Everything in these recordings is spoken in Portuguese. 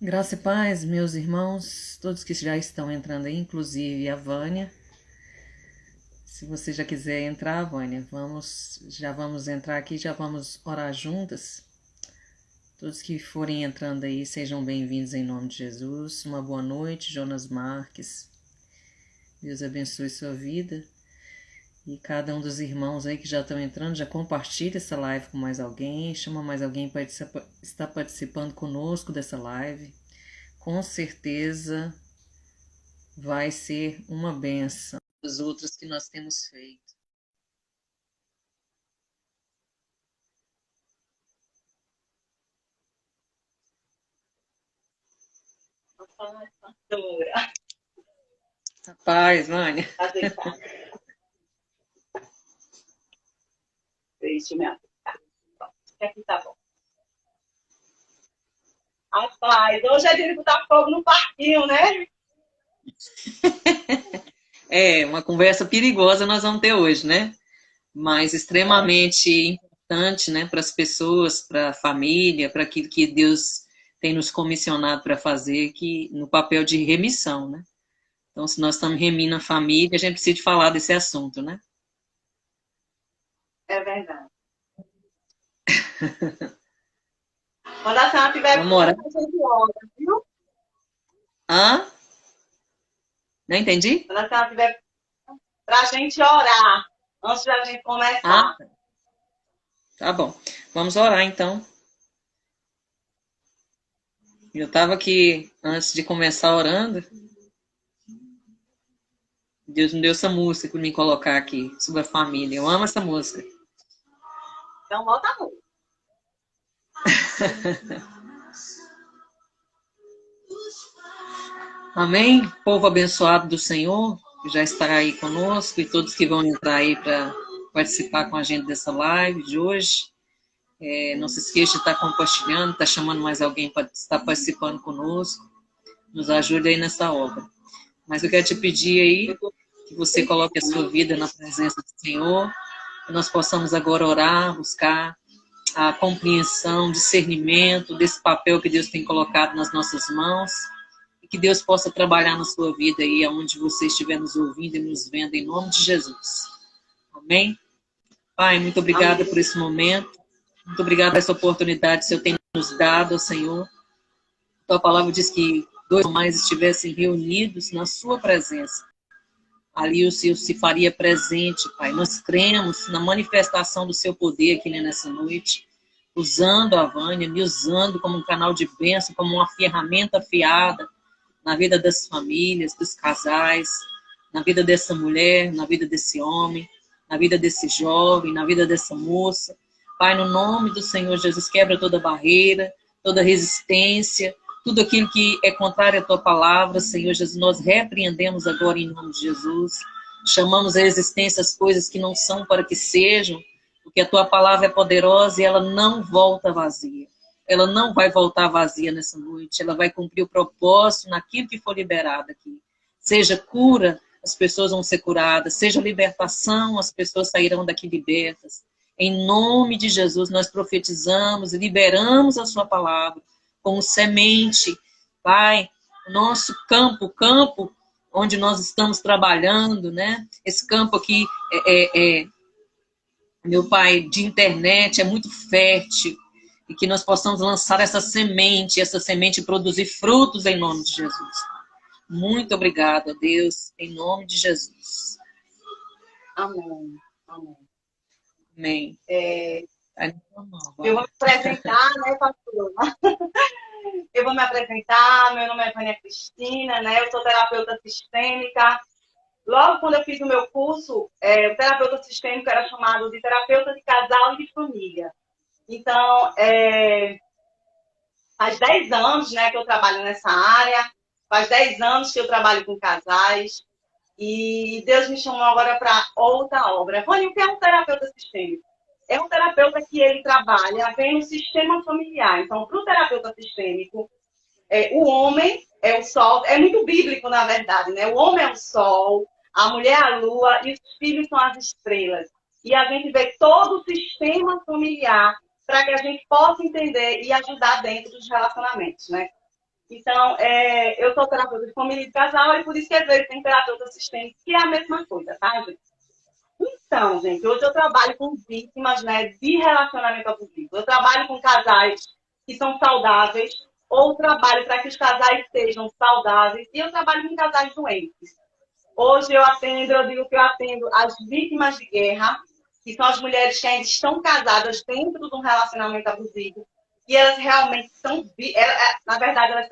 Graça e paz, meus irmãos, todos que já estão entrando aí, inclusive a Vânia. Se você já quiser entrar, Vânia, já vamos entrar aqui, já vamos orar juntas. Todos que forem entrando aí, sejam bem-vindos em nome de Jesus. Uma boa noite, Jonas Marques. Deus abençoe sua vida. E cada um dos irmãos aí que já estão entrando, já compartilha essa live com mais alguém, chama mais alguém para estar participando conosco dessa live. Com certeza vai ser uma benção das outras que nós temos feito. Pastora. Paz, Vânia. Deixa eu me aplicar. Aqui tá bom. Rapaz, hoje é dia de botar fogo no parquinho, né? É, uma conversa perigosa nós vamos ter hoje, né? Mas extremamente importante, né, para as pessoas, para a família, para aquilo que Deus tem nos comissionado para fazer, que no papel de remissão, né? Então, se nós estamos remindo a família, a gente precisa de falar desse assunto, né? É verdade. Quando a senhora tiver Vamos orar. pronta, a gente ora, viu? Hã? Não entendi? Quando a senhora tiver para a gente orar, antes da gente Ah, começar. tá bom. Vamos orar então. Eu estava aqui antes de começar orando. Deus me deu essa música para me colocar aqui sobre a família. Eu amo essa música. Então, volta a música. Amém? Povo abençoado do Senhor, que já estará aí conosco, e todos que vão entrar aí para participar com a gente dessa live de hoje. Não se esqueça de estar compartilhando, estar chamando mais alguém para estar participando conosco. Nos ajude aí nessa obra. Mas eu quero te pedir aí que você coloque a sua vida na presença do Senhor, que nós possamos agora orar, buscar a compreensão, discernimento desse papel que Deus tem colocado nas nossas mãos, e que Deus possa trabalhar na sua vida aí, aonde você estiver nos ouvindo e nos vendo, em nome de Jesus. Amém? Pai, muito obrigada por esse momento, muito obrigada por essa oportunidade que o Senhor tem nos dado, Senhor. Tua palavra diz que dois ou mais estivessem reunidos na sua presença. Ali o Senhor se faria presente, Pai. Nós cremos na manifestação do seu poder aqui nessa noite, usando a Vânia, me usando como um canal de bênção, como uma ferramenta afiada na vida das famílias, dos casais, na vida dessa mulher, na vida desse homem, na vida desse jovem, na vida dessa moça. Pai, no nome do Senhor Jesus, quebra toda barreira, toda resistência, tudo aquilo que é contrário à tua palavra, Senhor Jesus, nós repreendemos agora em nome de Jesus. Chamamos a existência as coisas que não são para que sejam, porque a tua palavra é poderosa e ela não volta vazia. Ela não vai voltar vazia nessa noite, ela vai cumprir o propósito naquilo que for liberado aqui. Seja cura, as pessoas vão ser curadas, seja libertação, as pessoas sairão daqui libertas. Em nome de Jesus, nós profetizamos e liberamos a sua palavra como semente, Pai, o nosso campo, o campo onde nós estamos trabalhando, né? Esse campo aqui, meu Pai, de internet é muito fértil, e que nós possamos lançar essa semente produzir frutos em nome de Jesus. Muito obrigada, Deus, em nome de Jesus. Amém. Amém. Amém. Eu vou me apresentar, né, pastora? Eu vou me apresentar, meu nome é Vânia Cristina, né? Eu sou terapeuta sistêmica. Logo quando eu fiz o meu curso, o terapeuta sistêmico era chamado de terapeuta de casal e de família. Então, faz 10 anos, né, que eu trabalho nessa área, faz 10 anos que eu trabalho com casais, e Deus me chamou agora para outra obra. Vânia, o que é um terapeuta sistêmico? É um terapeuta que ele trabalha bem no sistema familiar. Então, para o terapeuta sistêmico, o homem é o sol, é muito bíblico, na verdade, né? O homem é o sol, a mulher é a lua e os filhos são as estrelas. E a gente vê todo o sistema familiar para que a gente possa entender e ajudar dentro dos relacionamentos, né? Então, eu sou terapeuta de família e de casal, e por isso que às vezes tem terapeuta assistente, que é a mesma coisa, tá, gente? Então, gente, hoje eu trabalho com vítimas, né, de relacionamento abusivo. Eu trabalho com casais que são saudáveis, ou trabalho para que os casais sejam saudáveis, e eu trabalho com casais doentes. Hoje eu digo que eu atendo as vítimas de guerra, que são as mulheres que ainda estão casadas dentro de um relacionamento abusivo, e elas realmente são, na verdade, elas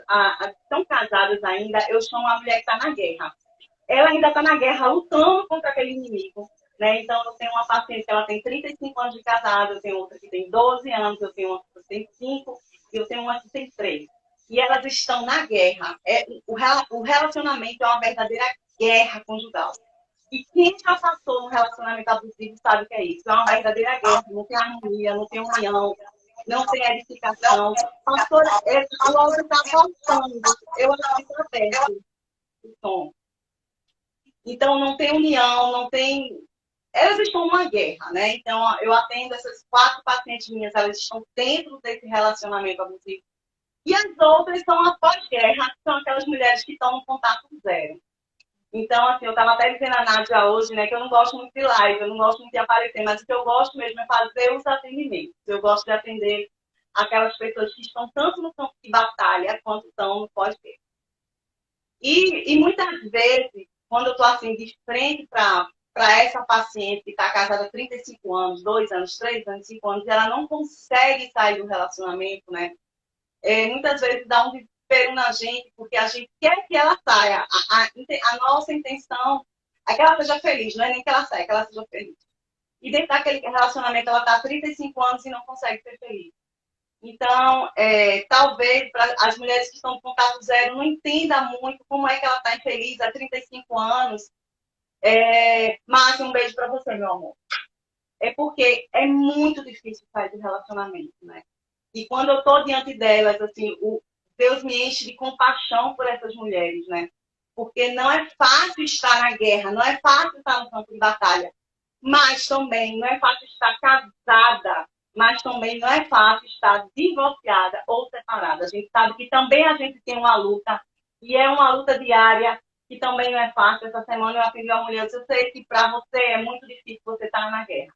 estão casadas ainda, eu chamo a mulher que está na guerra. Ela ainda está na guerra, lutando contra aquele inimigo. Né? Então, eu tenho uma paciente que ela tem 35 anos de casada, eu tenho outra que tem 12 anos, eu tenho outra que tem 5 e eu tenho uma que tem 3. E elas estão na guerra. O relacionamento é uma verdadeira guerra conjugal. E quem já passou num relacionamento abusivo sabe o que é isso. É uma verdadeira guerra, não tem harmonia, não tem união, não tem edificação. Pastora, o áudio está faltando. Eu acho que está perto o tom. Então, não tem união, não tem... Elas estão numa guerra, né? Então, eu atendo essas 4 pacientes minhas, elas estão dentro desse relacionamento abusivo. E as outras são após guerra, que são aquelas mulheres que estão no contato zero. Então, assim, eu estava até dizendo a Nádia hoje, né, que eu não gosto muito de live, eu não gosto muito de aparecer, mas o que eu gosto mesmo é fazer os atendimentos. Eu gosto de atender aquelas pessoas que estão tanto no campo de batalha quanto estão no pós-guerra. E muitas vezes, quando eu estou assim, de frente para essa paciente que está casada há 35 anos, 2 anos, 3 anos, 5 anos, e ela não consegue sair do relacionamento, né? Muitas vezes dá um desespero na gente, porque a gente quer que ela saia. A nossa intenção é que ela seja feliz, não é nem que ela saia, é que ela seja feliz. E dentro daquele relacionamento, ela está há 35 anos e não consegue ser feliz. Então, talvez as mulheres que estão com contato zero não entendam muito como é que ela está infeliz há 35 anos. Márcia, um beijo para você, meu amor. É porque é muito difícil sair do relacionamento, né? E quando eu estou diante delas, assim, Deus me enche de compaixão por essas mulheres, né? Porque não é fácil estar na guerra, não é fácil estar no campo de batalha, mas também não é fácil estar casada, mas também não é fácil estar divorciada ou separada. A gente sabe que também a gente tem uma luta, e é uma luta diária, que também não é fácil. Essa semana eu atendi uma mulher, eu sei que para você é muito difícil você estar na guerra,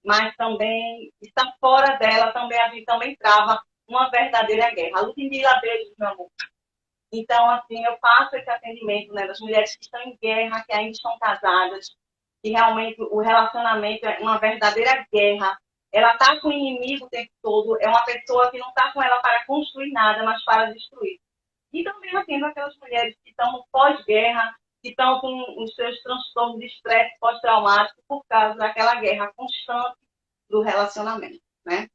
mas também estar fora dela, também a gente também trava uma verdadeira guerra. Ludmila, beijo, meu amor. Então, assim, eu faço esse atendimento, né, das mulheres que estão em guerra, que ainda estão casadas, que realmente o relacionamento é uma verdadeira guerra. Ela está com o inimigo o tempo todo, é uma pessoa que não está com ela para construir nada, mas para destruir. E também atendo aquelas mulheres que estão no pós-guerra, que estão com os seus transtornos de estresse pós-traumático por causa daquela guerra constante do relacionamento, né?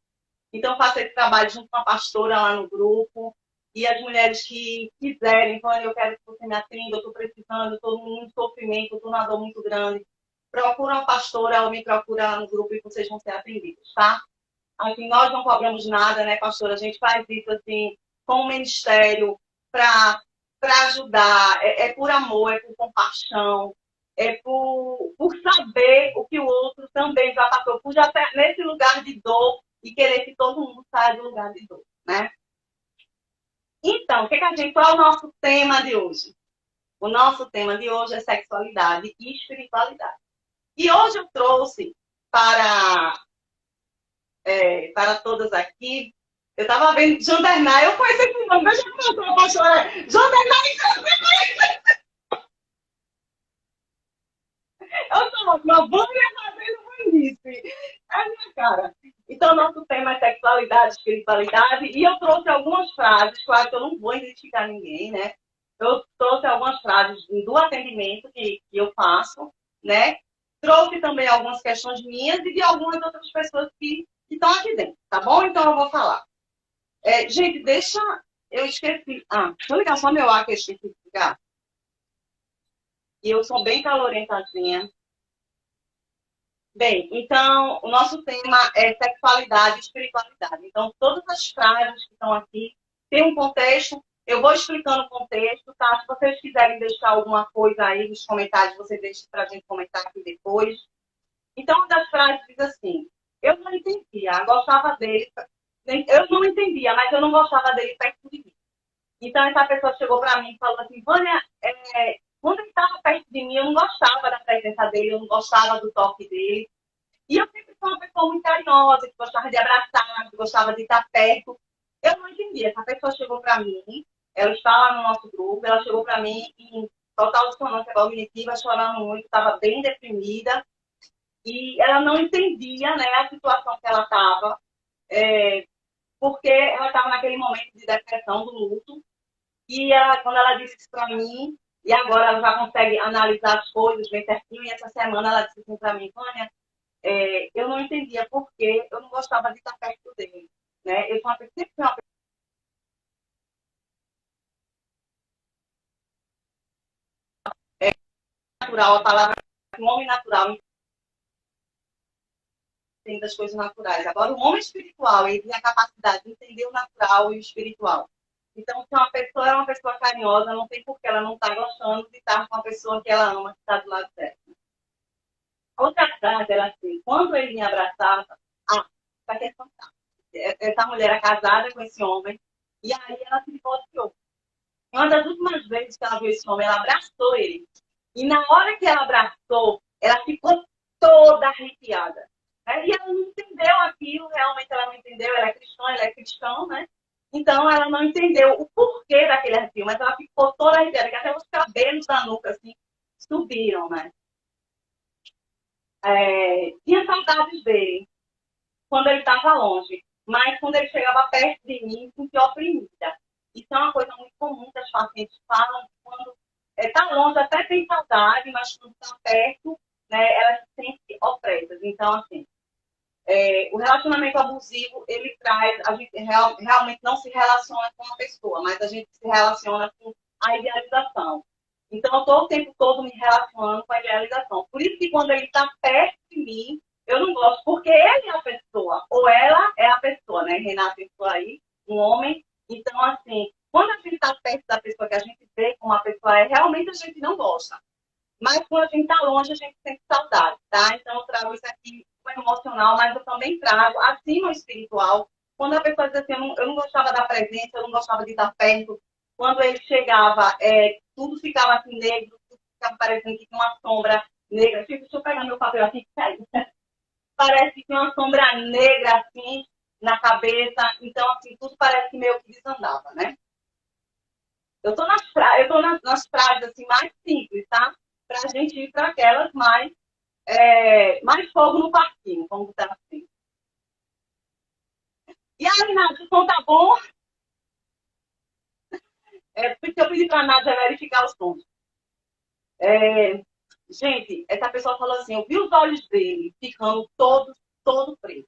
Então, faço esse trabalho junto com a pastora lá no grupo. E as mulheres que quiserem, Vânia, eu quero que você me atenda, eu estou precisando, estou num sofrimento, estou numa dor muito grande. Procura uma pastora, ela me procura lá no grupo e vocês vão ser atendidos, tá? Assim, nós não cobramos nada, né, pastora? A gente faz isso, assim, com o ministério, para ajudar. É por amor, é por compaixão, é por saber o que o outro também já passou, por já estar nesse lugar de dor e querer que todo mundo saia do lugar de dor, né? Então, qual é o nosso tema de hoje? O nosso tema de hoje é sexualidade e espiritualidade. E hoje eu trouxe para todas aqui, eu estava vendo Jandernay, eu conheço esse nome, deixa eu mostrar, pastora. Jandernay, eu sou uma Vânia fazendo mandice. É a minha cara. Então, nosso tema é sexualidade, espiritualidade, e eu trouxe algumas frases, claro que eu não vou identificar ninguém, né? Eu trouxe algumas frases do atendimento que eu faço, né? Trouxe também algumas questões minhas e de algumas outras pessoas que estão aqui dentro, tá bom? Então, eu vou falar. Gente, eu esqueci. Deixa eu ligar só meu ar que eu esqueci de ligar. E eu sou bem calorentadinha. Bem, então, o nosso tema é sexualidade e espiritualidade. Então, todas as frases que estão aqui têm um contexto. Eu vou explicando o contexto, tá? Se vocês quiserem deixar alguma coisa aí nos comentários, você deixa para a gente comentar aqui depois. Então, uma das frases diz assim: eu não entendia, gostava dele. Eu não entendia, mas eu não gostava dele perto de mim. Então, essa pessoa chegou para mim e falou assim, Vânia, quando ele estava perto de mim, eu não gostava da presença dele, eu não gostava do toque dele. E eu sempre fui uma pessoa muito carinhosa, que gostava de abraçar, que gostava de estar perto. Eu não entendia. Essa pessoa chegou para mim, ela estava no nosso grupo, ela chegou para mim em total dissonância cognitiva, chorando muito, estava bem deprimida. E ela não entendia, né, a situação que ela estava, porque ela estava naquele momento de depressão, do luto. E ela, quando ela disse isso para mim, e agora ela já consegue analisar as coisas bem certinho, e essa semana ela disse assim para mim, Vânia, eu não entendia por que eu não gostava de estar perto dele. Né? Eu sempre fui uma pessoa natural, a palavra um homem natural entende as coisas naturais. Agora, o homem espiritual, ele tem a capacidade de entender o natural e o espiritual. Então, se uma pessoa é uma pessoa carinhosa, não tem por que ela não estar gostando de estar com uma pessoa que ela ama, que está do lado certo. Outra frase era assim, quando ele me abraçava, isso aqui é fantástico. Essa mulher é casada com esse homem, e aí ela se divorciou. Uma das últimas vezes que ela viu esse homem, ela abraçou ele. E na hora que ela abraçou, ela ficou toda arrepiada. Né? E ela não entendeu aquilo, realmente ela não entendeu. Ela é cristã, ela é cristão, né? Então ela não entendeu o porquê daquele arrepio, mas ela ficou toda arrepiada, que até os cabelos da nuca, assim, subiram, né? Tinha saudades dele quando ele estava longe, mas quando ele chegava perto de mim, me sentia oprimida. Isso é uma coisa muito comum que as pacientes falam, que quando está longe até tem saudade, mas quando está perto, né, elas se sentem opressas. Então, assim, o relacionamento abusivo, ele traz, a gente realmente não se relaciona com uma pessoa, mas a gente se relaciona com a idealização. Então, eu estou o tempo todo me relacionando com a idealização. Por isso que quando ele está perto de mim, eu não gosto, porque ele é a pessoa, ou ela é a pessoa, né? Renata, pessoa aí, um homem. Então, assim, quando a gente está perto da pessoa que a gente vê como a pessoa é, realmente a gente não gosta. Mas quando a gente está longe, a gente sente saudade, tá? Então, eu trago isso aqui o emocional, mas eu também trago, acima o espiritual. Quando a pessoa diz assim, eu não gostava da presença, eu não gostava de estar perto. Quando ele chegava, tudo ficava assim negro, tudo ficava parecendo que tinha uma sombra negra. Deixa eu pegar meu papel aqui, sério. Parece que tinha uma sombra negra assim na cabeça. Então, assim, tudo parece que meio que desandava, né? Eu tô nas frases assim, mais simples, tá? Pra gente ir para aquelas mais fogo no parquinho, vamos dizer assim. E aí, Nádia, o som tá bom? Porque eu pedi para a Nádia verificar os sons. Gente, essa pessoa falou assim, eu vi os olhos dele ficando todo preto.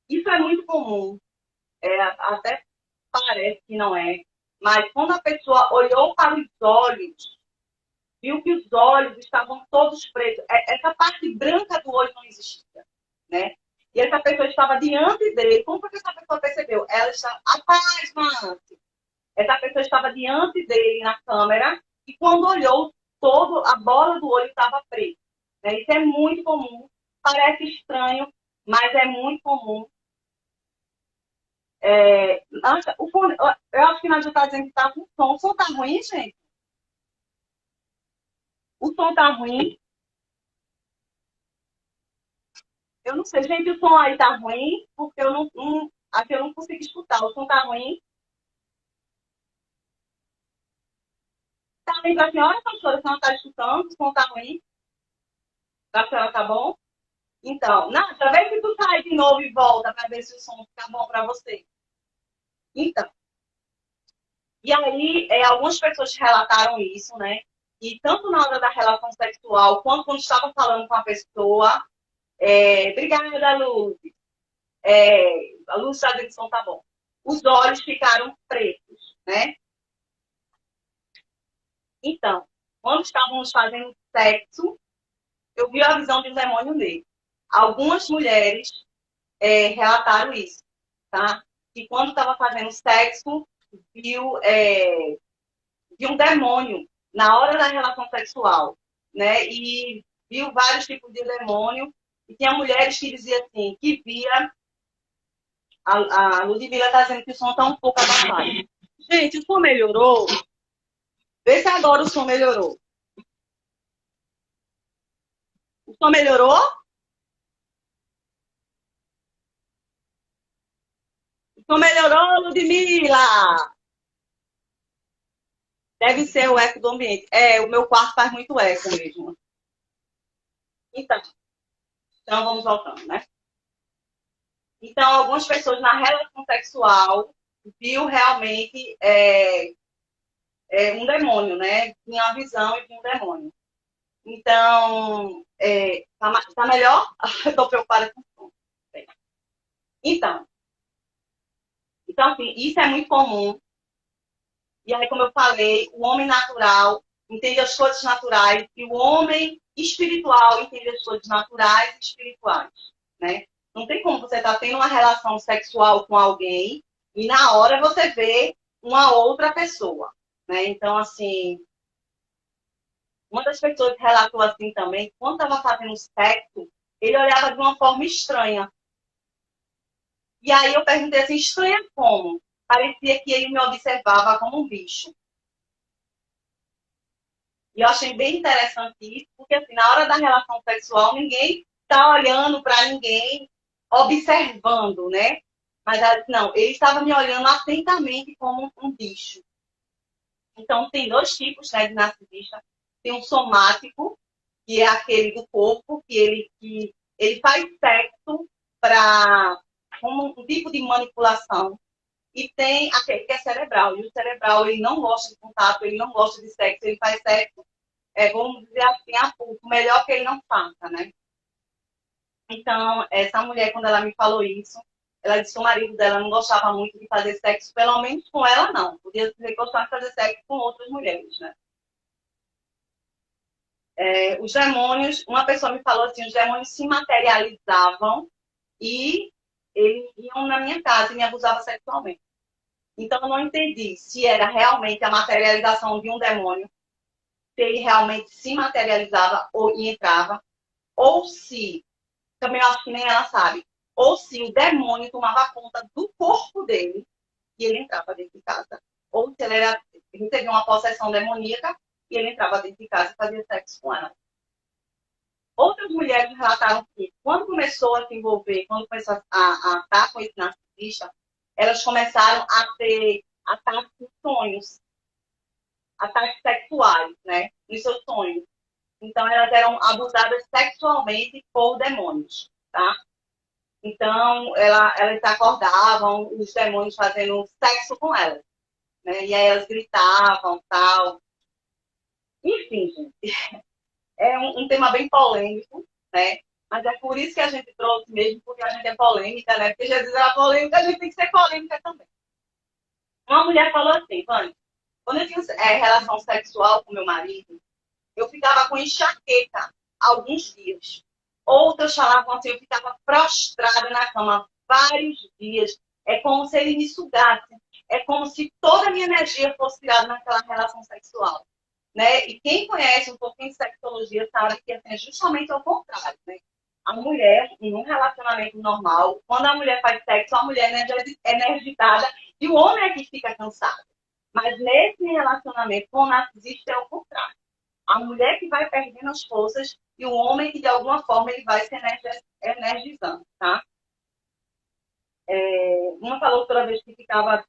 Isso é muito comum. Até parece que não é. Mas quando a pessoa olhou para os olhos, viu que os olhos estavam todos pretos. Essa parte branca do olho não existia, né? E essa pessoa estava diante dele. Como foi que essa pessoa percebeu? Ela estava... A paz, mano! Essa pessoa estava diante dele na câmera e quando olhou, a bola do olho estava preta. Né? Isso é muito comum. Parece estranho, mas é muito comum. Eu acho que nós já está dizendo que está com som. O som está ruim, gente? O som está ruim? Eu não sei, gente, o som aí está ruim, porque aqui eu não consigo escutar. O som está ruim. Tá ruim para a senhora, pastora? A senhora está escutando? O som está ruim? Para a senhora está bom? Então, Nádia, vê se tu sai de novo e volta para ver se o som fica bom para você. Então, e aí, algumas pessoas relataram isso, né? E tanto na hora da relação sexual, quanto quando estava falando com a pessoa, obrigada, Luz. A Luz está dizendo que o som tá bom. Os olhos ficaram pretos, né? Então, quando estávamos fazendo sexo, eu vi a visão de um demônio negro. Algumas mulheres relataram isso, tá? Que quando estava fazendo sexo, viu um demônio na hora da relação sexual, né? E viu vários tipos de demônio. E tinha mulheres que diziam assim, que via... A Ludmilla está dizendo que o som está um pouco abafado. Gente, o som melhorou? Vê se agora o som melhorou. O som melhorou? O som melhorou, Ludmila? Deve ser o eco do ambiente. É, o meu quarto faz muito eco mesmo. Então vamos voltando, né? Então, algumas pessoas na relação sexual viu realmente um demônio, né? Tinha a visão e de um demônio. Então, tá melhor? Eu tô preocupada com o som. Então, assim, isso é muito comum. E aí, como eu falei, o homem natural entende as coisas naturais e o homem espiritual entende as coisas naturais e espirituais, né? Não tem como você estar tendo uma relação sexual com alguém e na hora você vê uma outra pessoa, né? Então, assim, uma das pessoas relatou assim também, quando estava fazendo sexo, ele olhava de uma forma estranha. E aí eu perguntei assim, estranha como? Parecia que ele me observava como um bicho. E eu achei bem interessante isso, porque assim, na hora da relação sexual, ninguém está olhando para ninguém, observando, né? Mas não, ele estava me olhando atentamente como um bicho. Então, tem dois tipos, né, de narcisista. Tem um somático, que é aquele do corpo, que ele faz sexo para como um tipo de manipulação. E tem aquele que é cerebral. E o cerebral, ele não gosta de contato, ele não gosta de sexo, ele faz sexo, vamos dizer assim, a pouco. Melhor que ele não faça, né? Então, essa mulher, quando ela me falou isso, ela disse que o marido dela não gostava muito de fazer sexo, pelo menos com ela, não. Podia dizer que gostava de fazer sexo com outras mulheres, né? Os demônios, uma pessoa me falou assim, os demônios se materializavam e eles iam na minha casa e me abusavam sexualmente. Então, eu não entendi se era realmente a materialização de um demônio, se ele realmente se materializava e entrava, ou se, também acho que nem ela sabe, ou se o demônio tomava conta do corpo dele e ele entrava dentro de casa. Ou se ele teve uma possessão demoníaca e ele entrava dentro de casa e fazia sexo com ela. Outras mulheres relataram que, quando começou a se envolver, quando começou a estar com esse narcisista, elas começaram a ter ataques de sonhos, ataques sexuais, né? Nos seus sonhos. Então, elas eram abusadas sexualmente por demônios, tá? Então, elas acordavam, os demônios fazendo sexo com elas, né? E aí elas gritavam, tal. Enfim, gente, é um tema bem polêmico, né? Mas é por isso que a gente trouxe mesmo, porque a gente é polêmica, né? Porque Jesus era polêmica, a gente tem que ser polêmica também. Uma mulher falou assim, Vânia, quando eu tinha relação sexual com meu marido, eu ficava com enxaqueca alguns dias. Outras falavam assim, eu ficava prostrada na cama vários dias. É como se ele me sugasse. É como se toda a minha energia fosse tirada naquela relação sexual. Né? E quem conhece um pouquinho de sexologia sabe que assim, é justamente ao contrário. Né? A mulher, em um relacionamento normal, quando a mulher faz sexo, a mulher é energizada e o homem é que fica cansado. Mas nesse relacionamento com o narcisista é o contrário. A mulher que vai perdendo as forças e o homem que, de alguma forma, ele vai se energizando, tá? Uma falou toda vez que ficava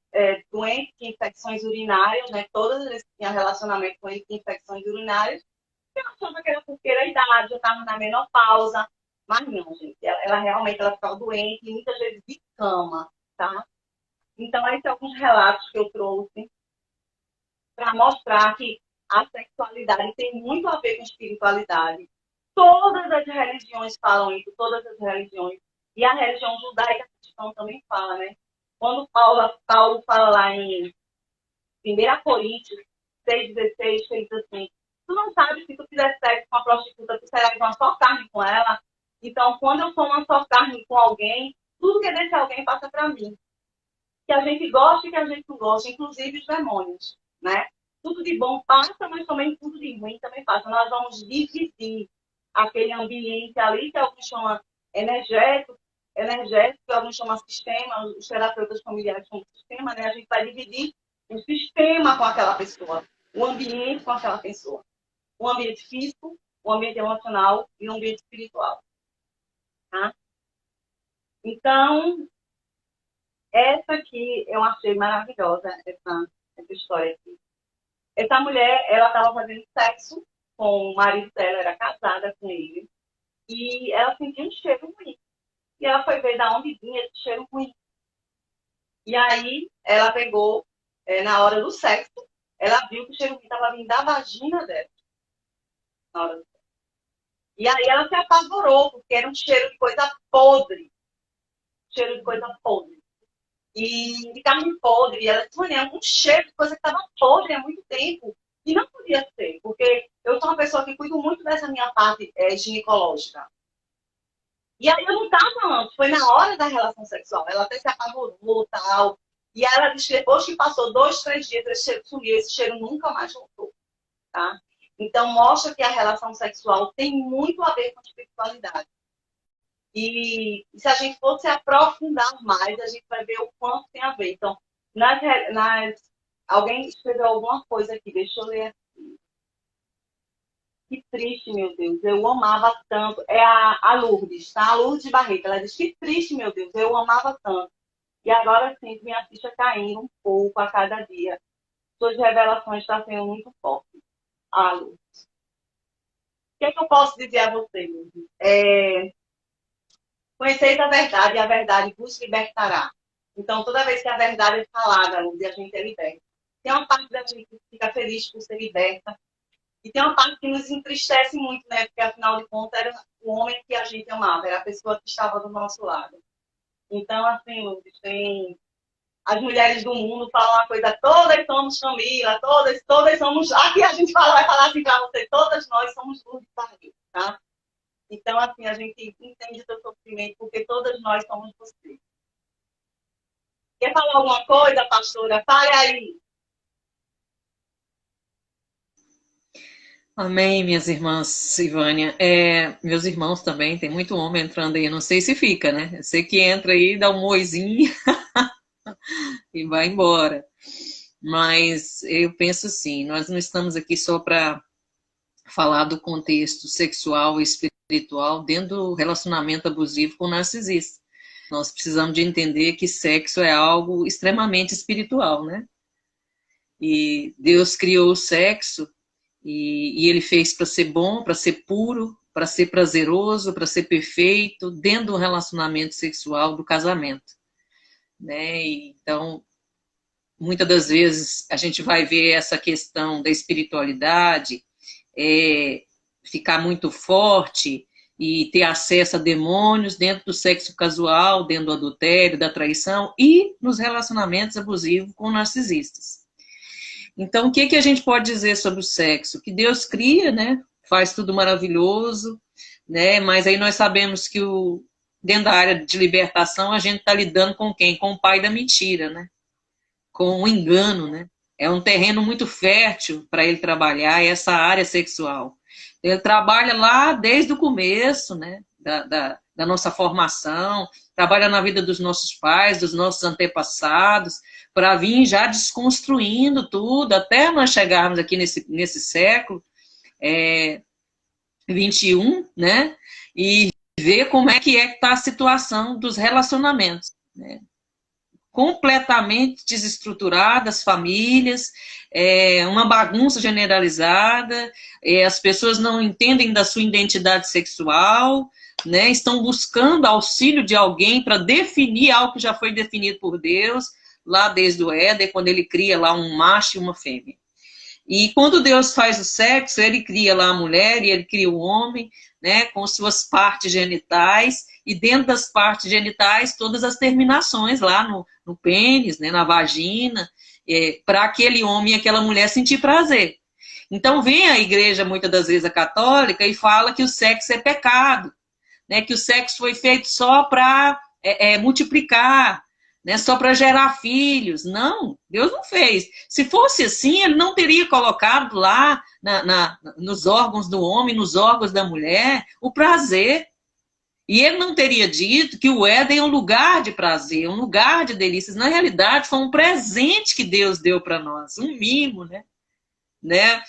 doente de infecções urinárias, né? Todas as vezes que tinha relacionamento com ele, de infecções urinárias, eu achava que era porque a idade, já estava na menopausa, mas não, gente. Ela realmente ficava doente e muitas vezes de cama, tá? Então, esses são alguns relatos que eu trouxe para mostrar que a sexualidade tem muito a ver com espiritualidade. Todas as religiões falam isso, todas as religiões. E a religião judaica cristã também fala, né? Quando Paulo fala lá em 1 Coríntios 6,16, que ele diz assim, tu não sabes se tu fizer sexo com uma prostituta, tu serás uma só carne com ela? Então, quando eu sou uma só carne com alguém, tudo que é desse alguém passa para mim. Que a gente gosta e que a gente não gosta, inclusive os demônios, né? Tudo de bom passa, mas também tudo de ruim também passa. Nós vamos dividir aquele ambiente ali, que alguns chamam energético, que alguns chamam sistema, os terapeutas familiares chamam sistema, né? A gente vai dividir o sistema com aquela pessoa, o ambiente com aquela pessoa. O ambiente físico, o ambiente emocional e o ambiente espiritual. Tá? Então, essa aqui eu achei maravilhosa, essa história aqui. Essa mulher, ela estava fazendo sexo com o marido dela, era casada com ele, e ela sentia um cheiro ruim. E ela foi ver de onde vinha esse cheiro ruim. E aí, ela pegou, na hora do sexo, ela viu que o cheiro ruim estava vindo da vagina dela. Na hora do sexo. E aí ela se apavorou, porque era um cheiro de coisa podre. Cheiro de coisa podre. E de carne podre. E ela disse, mano, é um cheiro de coisa que estava podre há muito tempo. E não podia ser, porque eu sou uma pessoa que cuido muito dessa minha parte ginecológica. E aí eu não estava antes, foi na hora da relação sexual. Ela até se apavorou e tal. E ela disse que depois que passou 2, 3 dias, esse cheiro sumiu, esse cheiro nunca mais voltou. Tá? Então mostra que a relação sexual tem muito a ver com a espiritualidade. E se a gente for se aprofundar mais, a gente vai ver o quanto tem a ver. Então, alguém escreveu alguma coisa aqui, deixa eu ler. Que triste, meu Deus, eu amava tanto. É a Lourdes, tá? A Lourdes Barreto. Ela diz, que triste, meu Deus, eu amava tanto. E agora sim, minha ficha caindo um pouco a cada dia. Suas revelações estão sendo muito fortes. Ah, Lourdes. O que é que eu posso dizer a você, Lourdes? Conheceis a verdade e a verdade vos libertará. Então, toda vez que a verdade é falada, Lourdes, a gente é liberta. Tem uma parte da gente que fica feliz por ser liberta. E tem uma parte que nos entristece muito, né? Porque, afinal de contas, era o homem que a gente amava, era a pessoa que estava do nosso lado. Então, assim, Lourdes, tem... As mulheres do mundo falam uma coisa, todas somos Camila, todas somos... Aqui a gente vai falar assim para você, todas nós somos Lourdes Barreto, tá? Então, assim, a gente entende o seu sofrimento, porque todas nós somos você. Quer falar alguma coisa, pastora? Fale aí. Amém, minhas irmãs, Ivânia. Meus irmãos também, tem muito homem entrando aí, não sei se fica, né? Eu sei que entra aí, dá um oizinho e vai embora. Mas eu penso assim, nós não estamos aqui só para falar do contexto sexual e espiritual dentro do relacionamento abusivo com o narcisista. Nós precisamos de entender que sexo é algo extremamente espiritual, né? E Deus criou o sexo e ele fez para ser bom, para ser puro, para ser prazeroso, para ser perfeito, dentro do relacionamento sexual do casamento, né? Então, muitas das vezes a gente vai ver essa questão da espiritualidade ficar muito forte e ter acesso a demônios dentro do sexo casual, dentro do adultério, da traição e nos relacionamentos abusivos com narcisistas. Então, o que a gente pode dizer sobre o sexo? Que Deus cria, né? Faz tudo maravilhoso, né? Mas aí nós sabemos que dentro da área de libertação a gente está lidando com quem? Com o pai da mentira, né? Com o engano, né? É um terreno muito fértil para ele trabalhar essa área sexual. Ele trabalha lá desde o começo, né? Da nossa formação, trabalha na vida dos nossos pais, dos nossos antepassados, para vir já desconstruindo tudo, até nós chegarmos aqui nesse século 21, né? E ver como é que está a situação dos relacionamentos, né? Completamente desestruturadas, famílias, uma bagunça generalizada, as pessoas não entendem da sua identidade sexual, né? Estão buscando auxílio de alguém para definir algo que já foi definido por Deus, lá desde o Éden, quando ele cria lá um macho e uma fêmea. E quando Deus faz o sexo, ele cria lá a mulher e ele cria o homem, né, com suas partes genitais, e dentro das partes genitais, todas as terminações lá no pênis, né, na vagina, para aquele homem e aquela mulher sentir prazer. Então vem a igreja, muitas das vezes a católica, e fala que o sexo é pecado, né, que o sexo foi feito só para multiplicar, né, só para gerar filhos. Não, Deus não fez. Se fosse assim, ele não teria colocado lá nos órgãos do homem, nos órgãos da mulher, o prazer. E ele não teria dito que o Éden é um lugar de prazer, um lugar de delícias. Na realidade, foi um presente que Deus deu para nós, um mimo, né?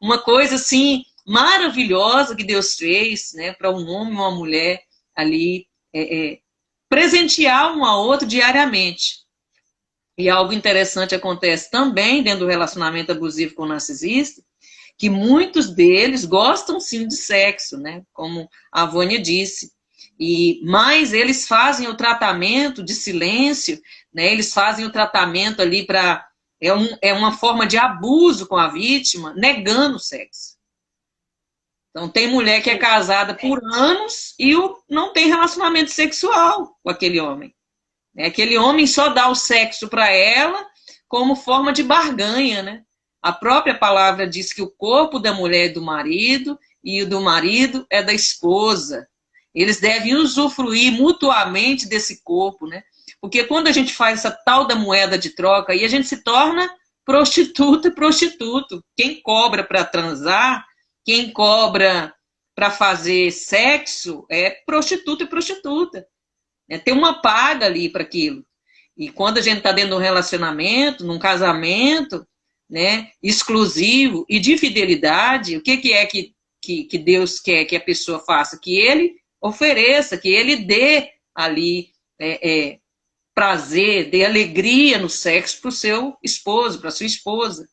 Uma coisa assim maravilhosa que Deus fez, né, para um homem e uma mulher ali presentear um ao outro diariamente. E algo interessante acontece também dentro do relacionamento abusivo com o narcisista, que muitos deles gostam sim de sexo, né? Como a Vânia disse. Mas eles fazem o tratamento de silêncio, né? Eles fazem o tratamento ali para... É uma forma de abuso com a vítima, negando o sexo. Então, tem mulher que é casada por anos e não tem relacionamento sexual com aquele homem. Aquele homem só dá o sexo para ela como forma de barganha, né? A própria palavra diz que o corpo da mulher é do marido e o do marido é da esposa. Eles devem usufruir mutuamente desse corpo, né? Porque quando a gente faz essa tal da moeda de troca, aí a gente se torna prostituta e prostituto. Quem cobra para transar, quem cobra para fazer sexo, é prostituta e prostituta. Tem uma paga ali para aquilo. E quando a gente está dentro de um relacionamento, num casamento, né, exclusivo e de fidelidade, o que é que Deus quer que a pessoa faça? Que ele ofereça, que ele dê ali prazer, dê alegria no sexo para o seu esposo, para a sua esposa.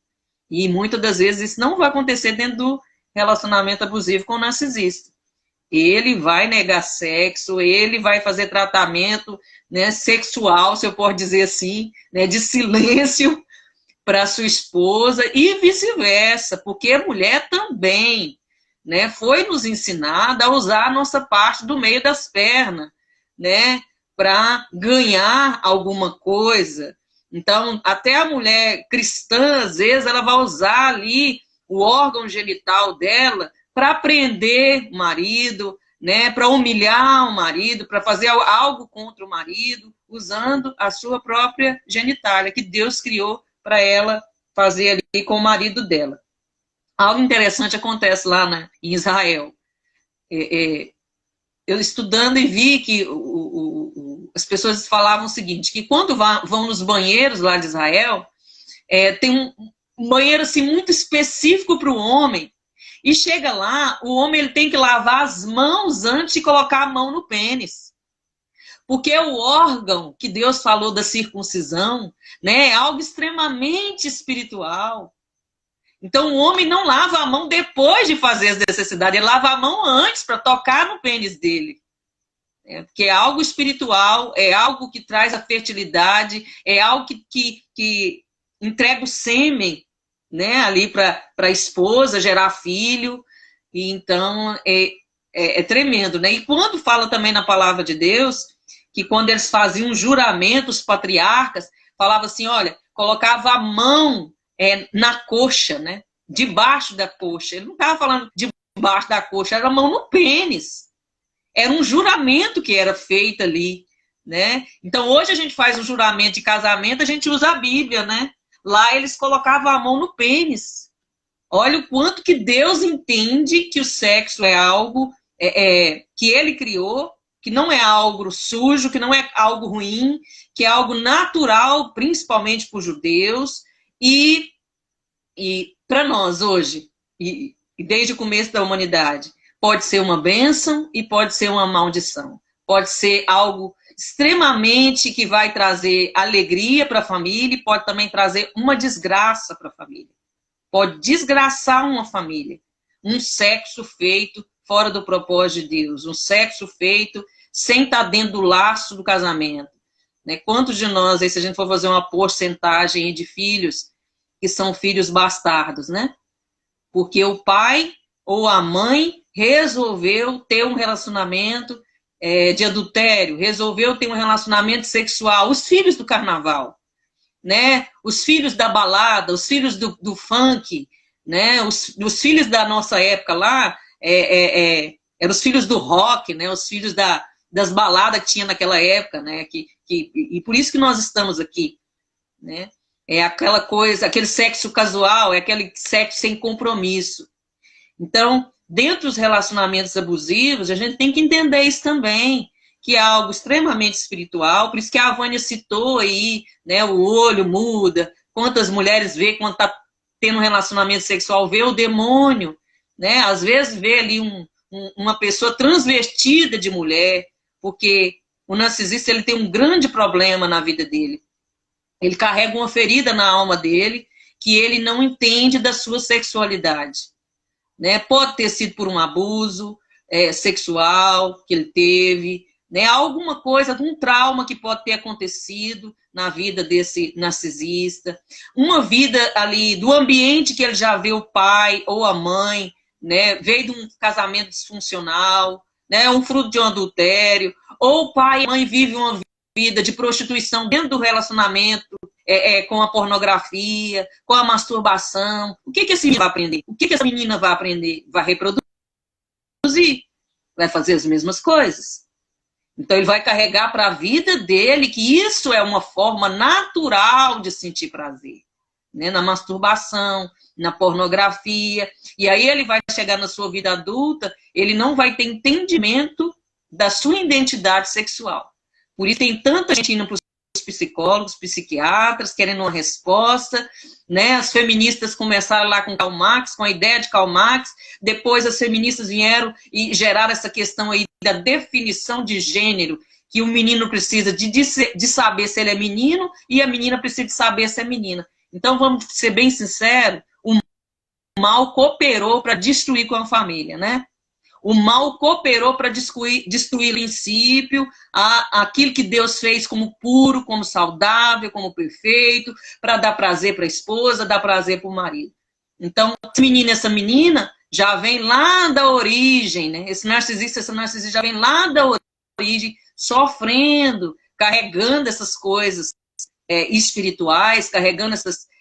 E muitas das vezes isso não vai acontecer dentro do relacionamento abusivo com o narcisista. Ele vai negar sexo, ele vai fazer tratamento, né, sexual, se eu posso dizer assim, né, de silêncio para sua esposa e vice-versa, porque a mulher também, né, foi nos ensinada a usar a nossa parte do meio das pernas, né, para ganhar alguma coisa. Então, até a mulher cristã, às vezes, ela vai usar ali o órgão genital dela para prender o marido, né, para humilhar o marido, para fazer algo contra o marido, usando a sua própria genitália, que Deus criou para ela fazer ali com o marido dela. Algo interessante acontece lá em Israel. Eu estudando e vi que as pessoas falavam o seguinte, que quando vão nos banheiros lá de Israel, tem um banheiro assim, muito específico para o homem, e chega lá, o homem ele tem que lavar as mãos antes de colocar a mão no pênis. Porque o órgão que Deus falou da circuncisão, né, é algo extremamente espiritual. Então o homem não lava a mão depois de fazer as necessidades, ele lava a mão antes para tocar no pênis dele. Porque é algo espiritual, é algo que traz a fertilidade, é algo que entrega o sêmen, né, ali para a esposa gerar filho. E então é tremendo, né? E quando fala também na palavra de Deus, que quando eles faziam um juramento, os patriarcas, falava assim, olha, colocava a mão na coxa, né? Debaixo da coxa. Ele não estava falando debaixo da coxa, era a mão no pênis. Era um juramento que era feito ali, né? Então hoje a gente faz um juramento de casamento, a gente usa a Bíblia, né? Lá eles colocavam a mão no pênis. Olha o quanto que Deus entende que o sexo é algo que ele criou, que não é algo sujo, que não é algo ruim, que é algo natural, principalmente para os judeus, e para nós hoje, e desde o começo da humanidade, pode ser uma bênção e pode ser uma maldição. Pode ser algo extremamente que vai trazer alegria para a família e pode também trazer uma desgraça para a família. Pode desgraçar uma família. Um sexo feito fora do propósito de Deus. Um sexo feito sem estar dentro do laço do casamento. Né? Quantos de nós, aí, se a gente for fazer uma porcentagem de filhos, que são filhos bastardos, né? Porque o pai ou a mãe resolveu ter um relacionamento de adultério, resolveu ter um relacionamento sexual. Os filhos do carnaval, né? Os filhos da balada, os filhos do funk, né? Os filhos da nossa época lá, eram os filhos do rock, né? Os filhos das baladas que tinha naquela época, né? E por isso que nós estamos aqui, né? É aquela coisa, aquele sexo casual, é aquele sexo sem compromisso. Então, dentro dos relacionamentos abusivos, a gente tem que entender isso também, que é algo extremamente espiritual, por isso que a Vânia citou aí, né, o olho muda, quantas mulheres vê quando está tendo um relacionamento sexual, vê o demônio, né, às vezes vê ali uma pessoa transvestida de mulher, porque o narcisista ele tem um grande problema na vida dele. Ele carrega uma ferida na alma dele, que ele não entende da sua sexualidade. Né? Pode ter sido por um abuso sexual que ele teve, né? Alguma coisa, um trauma que pode ter acontecido na vida desse narcisista, uma vida ali do ambiente que ele já vê o pai ou a mãe, né? Veio de um casamento disfuncional, né? Um fruto de um adultério, ou o pai e a mãe vivem uma vida de prostituição dentro do relacionamento, com a pornografia, com a masturbação. O que esse menino vai aprender? O que essa menina vai aprender? Vai reproduzir, vai fazer as mesmas coisas. Então ele vai carregar para a vida dele que isso é uma forma natural de sentir prazer, né? Na masturbação, na pornografia. E aí ele vai chegar na sua vida adulta, ele não vai ter entendimento da sua identidade sexual. Por isso tem tanta gente indo para os psicólogos, psiquiatras, querendo uma resposta, né? As feministas começaram lá com Karl Marx, com a ideia de Karl Marx, depois as feministas vieram e geraram essa questão aí da definição de gênero, que o menino precisa de saber se ele é menino e a menina precisa de saber se é menina. Então, vamos ser bem sinceros, o mal cooperou para destruir com a família, né? O mal cooperou para destruir o princípio, aquilo que Deus fez como puro, como saudável, como perfeito, para dar prazer para a esposa, dar prazer para o marido. Então, esse menino e essa menina já vem lá da origem, né? Esse narcisista, essa narcisista já vem lá da origem, sofrendo, carregando essas coisas espirituais, carregando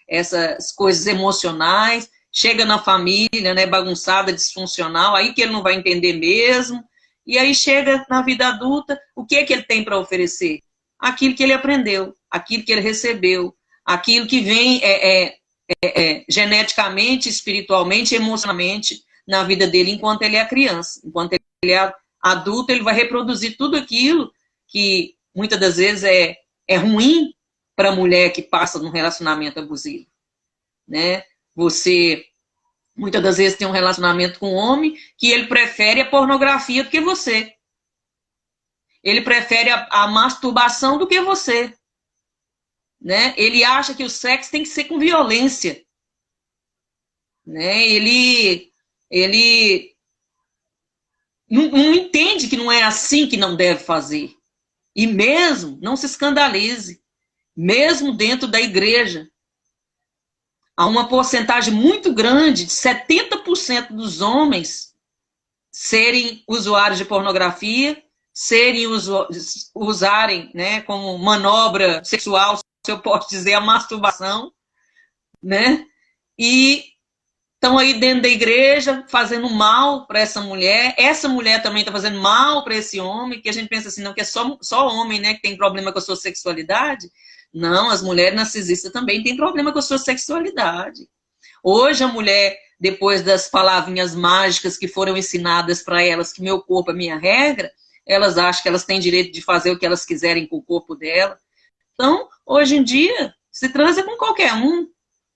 essas coisas emocionais. Chega na família, né, bagunçada, disfuncional, aí que ele não vai entender mesmo. E aí chega na vida adulta, o que é que ele tem para oferecer? Aquilo que ele aprendeu, aquilo que ele recebeu, aquilo que vem geneticamente, espiritualmente, emocionalmente na vida dele enquanto ele é criança. Enquanto ele é adulto, ele vai reproduzir tudo aquilo que muitas das vezes é ruim para a mulher que passa num relacionamento abusivo, né? Você, muitas das vezes, tem um relacionamento com um homem que ele prefere a pornografia do que você. Ele prefere a masturbação do que você. Né? Ele acha que o sexo tem que ser com violência. Né? Ele não entende que não é assim que não deve fazer. E mesmo, não se escandalize, mesmo dentro da igreja, há uma porcentagem muito grande, de 70% dos homens serem usuários de pornografia, usarem, né, como manobra sexual, se eu posso dizer, a masturbação, né? E estão aí dentro da igreja fazendo mal para essa mulher também está fazendo mal para esse homem, que a gente pensa assim, não, que é só homem, né, que tem problema com a sua sexualidade. Não, as mulheres narcisistas também têm problema com a sua sexualidade. Hoje a mulher, depois das palavrinhas mágicas que foram ensinadas para elas, que meu corpo é minha regra, elas acham que elas têm direito de fazer o que elas quiserem com o corpo dela. Então, hoje em dia, se transa com qualquer um,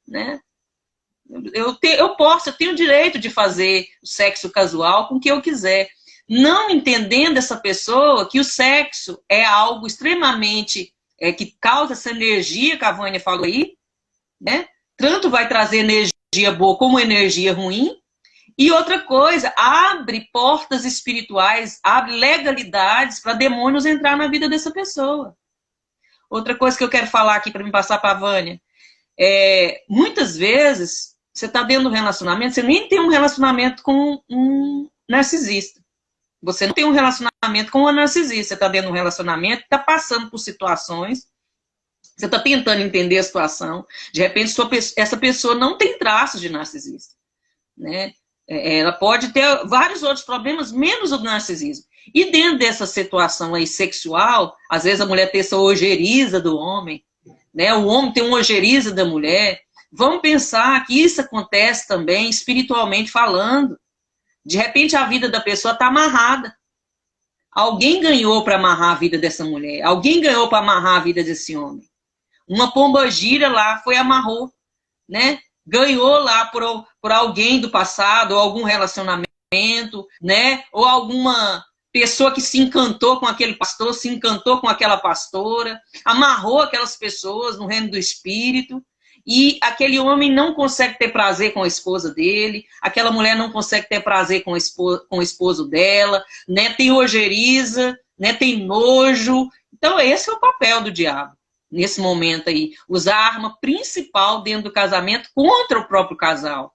né? Eu tenho o direito de fazer o sexo casual com o que eu quiser. Não entendendo essa pessoa que o sexo é algo extremamente... que causa essa energia que a Vânia falou aí, né? Tanto vai trazer energia boa como energia ruim. E outra coisa, abre portas espirituais, abre legalidades para demônios entrar na vida dessa pessoa. Outra coisa que eu quero falar aqui para me passar para a Vânia, muitas vezes você está dentro de um relacionamento, você nem tem um relacionamento com um narcisista. Você não tem um relacionamento com uma narcisista, você está dentro de um relacionamento, está passando por situações, você está tentando entender a situação, de repente essa pessoa não tem traços de narcisista, né? Ela pode ter vários outros problemas, menos o narcisismo. E dentro dessa situação aí sexual, às vezes a mulher tem essa ojeriza do homem, né? O homem tem uma ojeriza da mulher. Vamos pensar que isso acontece também espiritualmente falando. De repente, a vida da pessoa está amarrada. Alguém ganhou para amarrar a vida dessa mulher. Alguém ganhou para amarrar a vida desse homem. Uma pombagira lá amarrou, né? Ganhou lá por alguém do passado, ou algum relacionamento, né? Ou alguma pessoa que se encantou com aquele pastor, se encantou com aquela pastora, amarrou aquelas pessoas no reino do espírito, e aquele homem não consegue ter prazer com a esposa dele, aquela mulher não consegue ter prazer com o esposo dela, né? Tem ojeriza, né? Tem nojo. Então esse é o papel do diabo. Nesse momento aí, usar a arma principal dentro do casamento contra o próprio casal,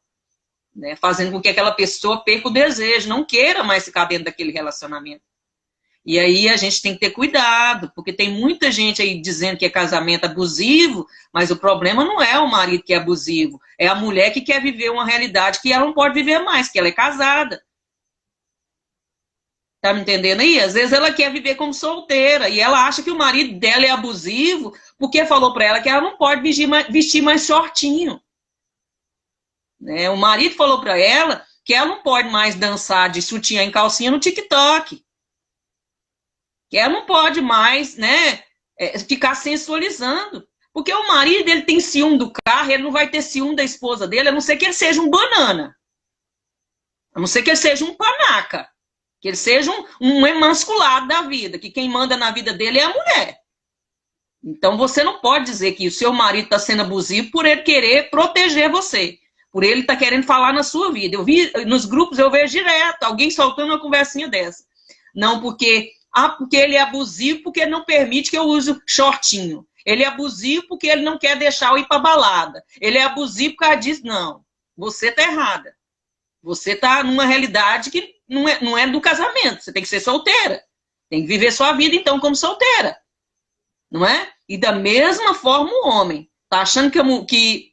né? Fazendo com que aquela pessoa perca o desejo, não queira mais ficar dentro daquele relacionamento. E aí a gente tem que ter cuidado, porque tem muita gente aí dizendo que é casamento abusivo, mas o problema não é o marido que é abusivo, é a mulher que quer viver uma realidade que ela não pode viver mais, que ela é casada. Tá me entendendo aí? Às vezes ela quer viver como solteira e ela acha que o marido dela é abusivo porque falou para ela que ela não pode vestir mais shortinho. Né? O marido falou para ela que ela não pode mais dançar de sutiã em calcinha no TikTok. Que ela não pode mais, né, ficar sensualizando. Porque o marido, ele tem ciúme do carro, ele não vai ter ciúme da esposa dele, a não ser que ele seja um banana. A não ser que ele seja um panaca. Que ele seja um emasculado da vida, que quem manda na vida dele é a mulher. Então você não pode dizer que o seu marido está sendo abusivo por ele querer proteger você. Por ele estar querendo falar na sua vida. Eu vi nos grupos, eu vejo direto, alguém soltando uma conversinha dessa. Não porque ele é abusivo porque ele não permite que eu use shortinho. Ele é abusivo porque ele não quer deixar eu ir para balada. Ele é abusivo por causa disso. Não, você está errada. Você está numa realidade que não é do casamento. Você tem que ser solteira. Tem que viver sua vida, então, como solteira. Não é? E da mesma forma o homem. Está achando que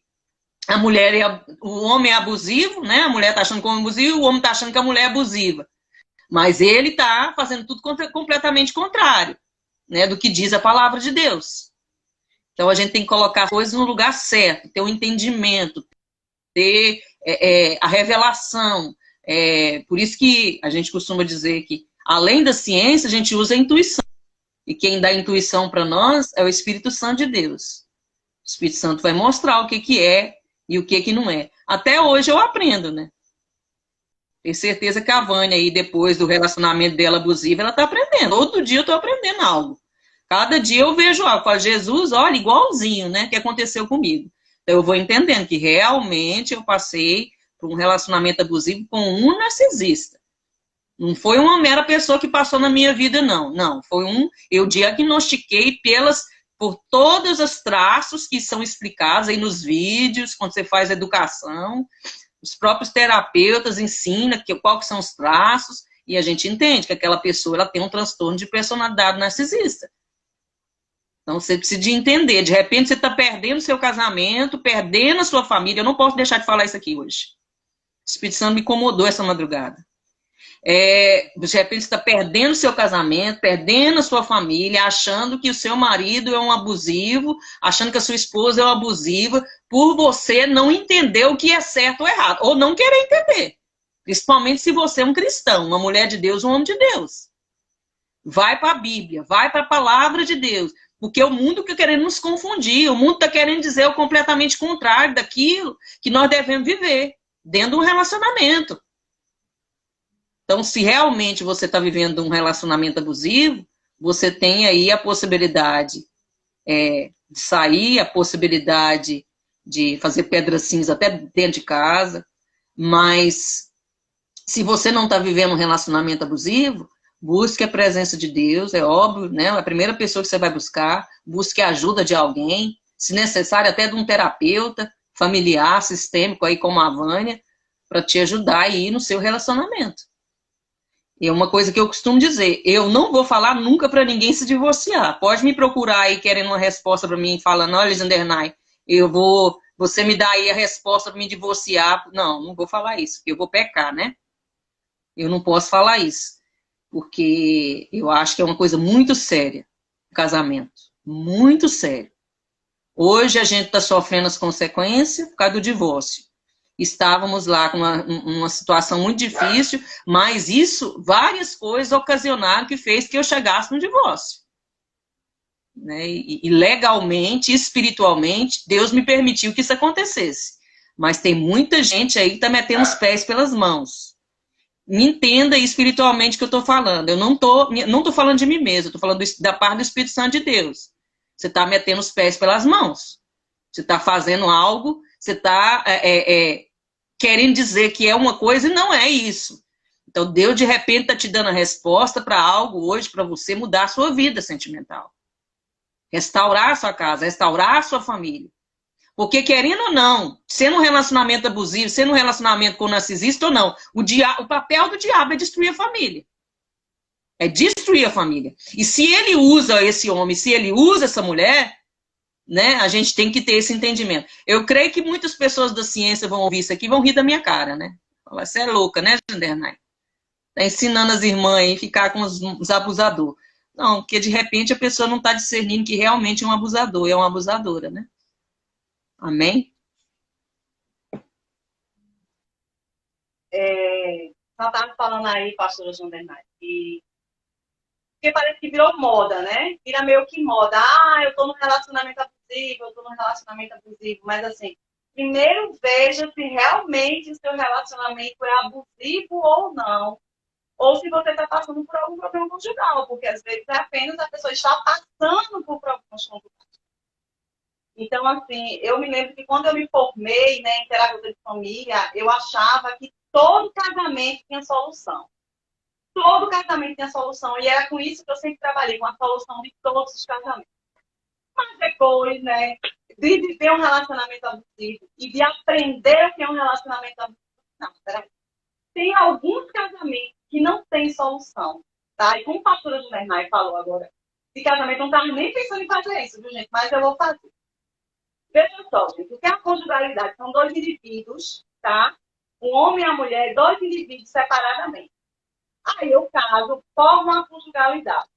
a mulher o homem é abusivo, né? A mulher está achando que o homem é abusivo, o homem está achando que a mulher é abusiva. Mas ele está fazendo tudo completamente contrário, né, do que diz a palavra de Deus. Então a gente tem que colocar as coisas no lugar certo, ter o entendimento, ter a revelação. Por isso que a gente costuma dizer que, além da ciência, a gente usa a intuição. E quem dá intuição para nós é o Espírito Santo de Deus. O Espírito Santo vai mostrar o que é e o que não é. Até hoje eu aprendo, né? Tenho certeza que a Vânia, aí, depois do relacionamento dela abusivo, ela está aprendendo. Outro dia eu estou aprendendo algo. Cada dia eu vejo algo. Eu falo, Jesus, olha, igualzinho, né, que aconteceu comigo. Então eu vou entendendo que realmente eu passei por um relacionamento abusivo com um narcisista. Não foi uma mera pessoa que passou na minha vida, não. Não, foi eu diagnostiquei por todos os traços que são explicados aí nos vídeos, quando você faz educação. Os próprios terapeutas ensinam quais são os traços, e a gente entende que aquela pessoa ela tem um transtorno de personalidade narcisista. Então você precisa de entender, de repente você está perdendo seu casamento, perdendo a sua família. Eu não posso deixar de falar isso aqui hoje. O Espírito Santo me incomodou essa madrugada. De repente você está perdendo seu casamento, perdendo a sua família, achando que o seu marido é um abusivo, achando que a sua esposa é uma abusiva, por você não entender o que é certo ou errado, ou não querer entender. Principalmente se você é um cristão, uma mulher de Deus, um homem de Deus. Vai para a Bíblia, vai para a palavra de Deus, porque o mundo está querendo nos confundir, o mundo está querendo dizer o completamente contrário daquilo que nós devemos viver, dentro de um relacionamento. Então, se realmente você está vivendo um relacionamento abusivo, você tem aí a possibilidade de sair, a possibilidade de fazer pedra cinza até dentro de casa, mas se você não está vivendo um relacionamento abusivo, busque a presença de Deus, é óbvio, né? A primeira pessoa que você vai buscar, busque a ajuda de alguém, se necessário até de um terapeuta familiar, sistêmico, aí como a Vânia, para te ajudar aí no seu relacionamento. E é uma coisa que eu costumo dizer, eu não vou falar nunca para ninguém se divorciar. Pode me procurar aí querendo uma resposta para mim, falando, olha, Zendernay, você me dá aí a resposta para me divorciar. Não vou falar isso, porque eu vou pecar, né? Eu não posso falar isso, porque eu acho que é uma coisa muito séria, o casamento, muito sério. Hoje a gente está sofrendo as consequências por causa do divórcio. Estávamos lá com uma situação muito difícil, mas isso, várias coisas ocasionaram que fez que eu chegasse no divórcio. Né? E legalmente, espiritualmente, Deus me permitiu que isso acontecesse. Mas tem muita gente aí que está metendo os pés pelas mãos. Me entenda espiritualmente o que eu estou falando. Eu não tô falando de mim mesmo, eu estou falando da parte do Espírito Santo de Deus. Você está metendo os pés pelas mãos. Você está fazendo algo, você está querendo dizer que é uma coisa e não é isso. Então, Deus, de repente, está te dando a resposta para algo hoje, para você mudar a sua vida sentimental. Restaurar a sua casa, restaurar a sua família. Porque, querendo ou não, sendo um relacionamento abusivo, sendo um relacionamento com narcisista ou não, o papel do diabo é destruir a família. É destruir a família. E se ele usa esse homem, se ele usa essa mulher, né, a gente tem que ter esse entendimento. Eu creio que muitas pessoas da ciência vão ouvir isso aqui e vão rir da minha cara, né? Falar, você é louca, né, Jandernay? Tá ensinando as irmãs a ficar com os abusadores. Não, porque de repente a pessoa não está discernindo que realmente é um abusador, é uma abusadora, né? Amém? Só estava falando aí, pastora João Bernardo, porque parece que virou moda, né? Vira meio que moda. Ah, eu tô num relacionamento abusivo, eu tô num relacionamento abusivo. Mas assim, primeiro veja se realmente o seu relacionamento é abusivo ou não. Ou se você está passando por algum problema conjugal, porque às vezes é apenas a pessoa está passando por problemas conjugais. Então, assim, eu me lembro que quando eu me formei, né, em terapeuta de família, eu achava que todo casamento tinha solução. Todo casamento tinha solução. E era com isso que eu sempre trabalhei, com a solução de todos os casamentos. Mas depois, né, de viver um relacionamento abusivo e de aprender o que é um relacionamento abusivo, não, peraí. Tem alguns casamentos que não tem solução, tá? E como a pastora Juvenal falou agora, esse casamento não estava nem pensando em fazer isso, viu, gente? Mas eu vou fazer. Veja só, gente, o que é a conjugalidade? São dois indivíduos, tá? Um homem e a mulher, dois indivíduos separadamente. Aí eu caso, formo a conjugalidade.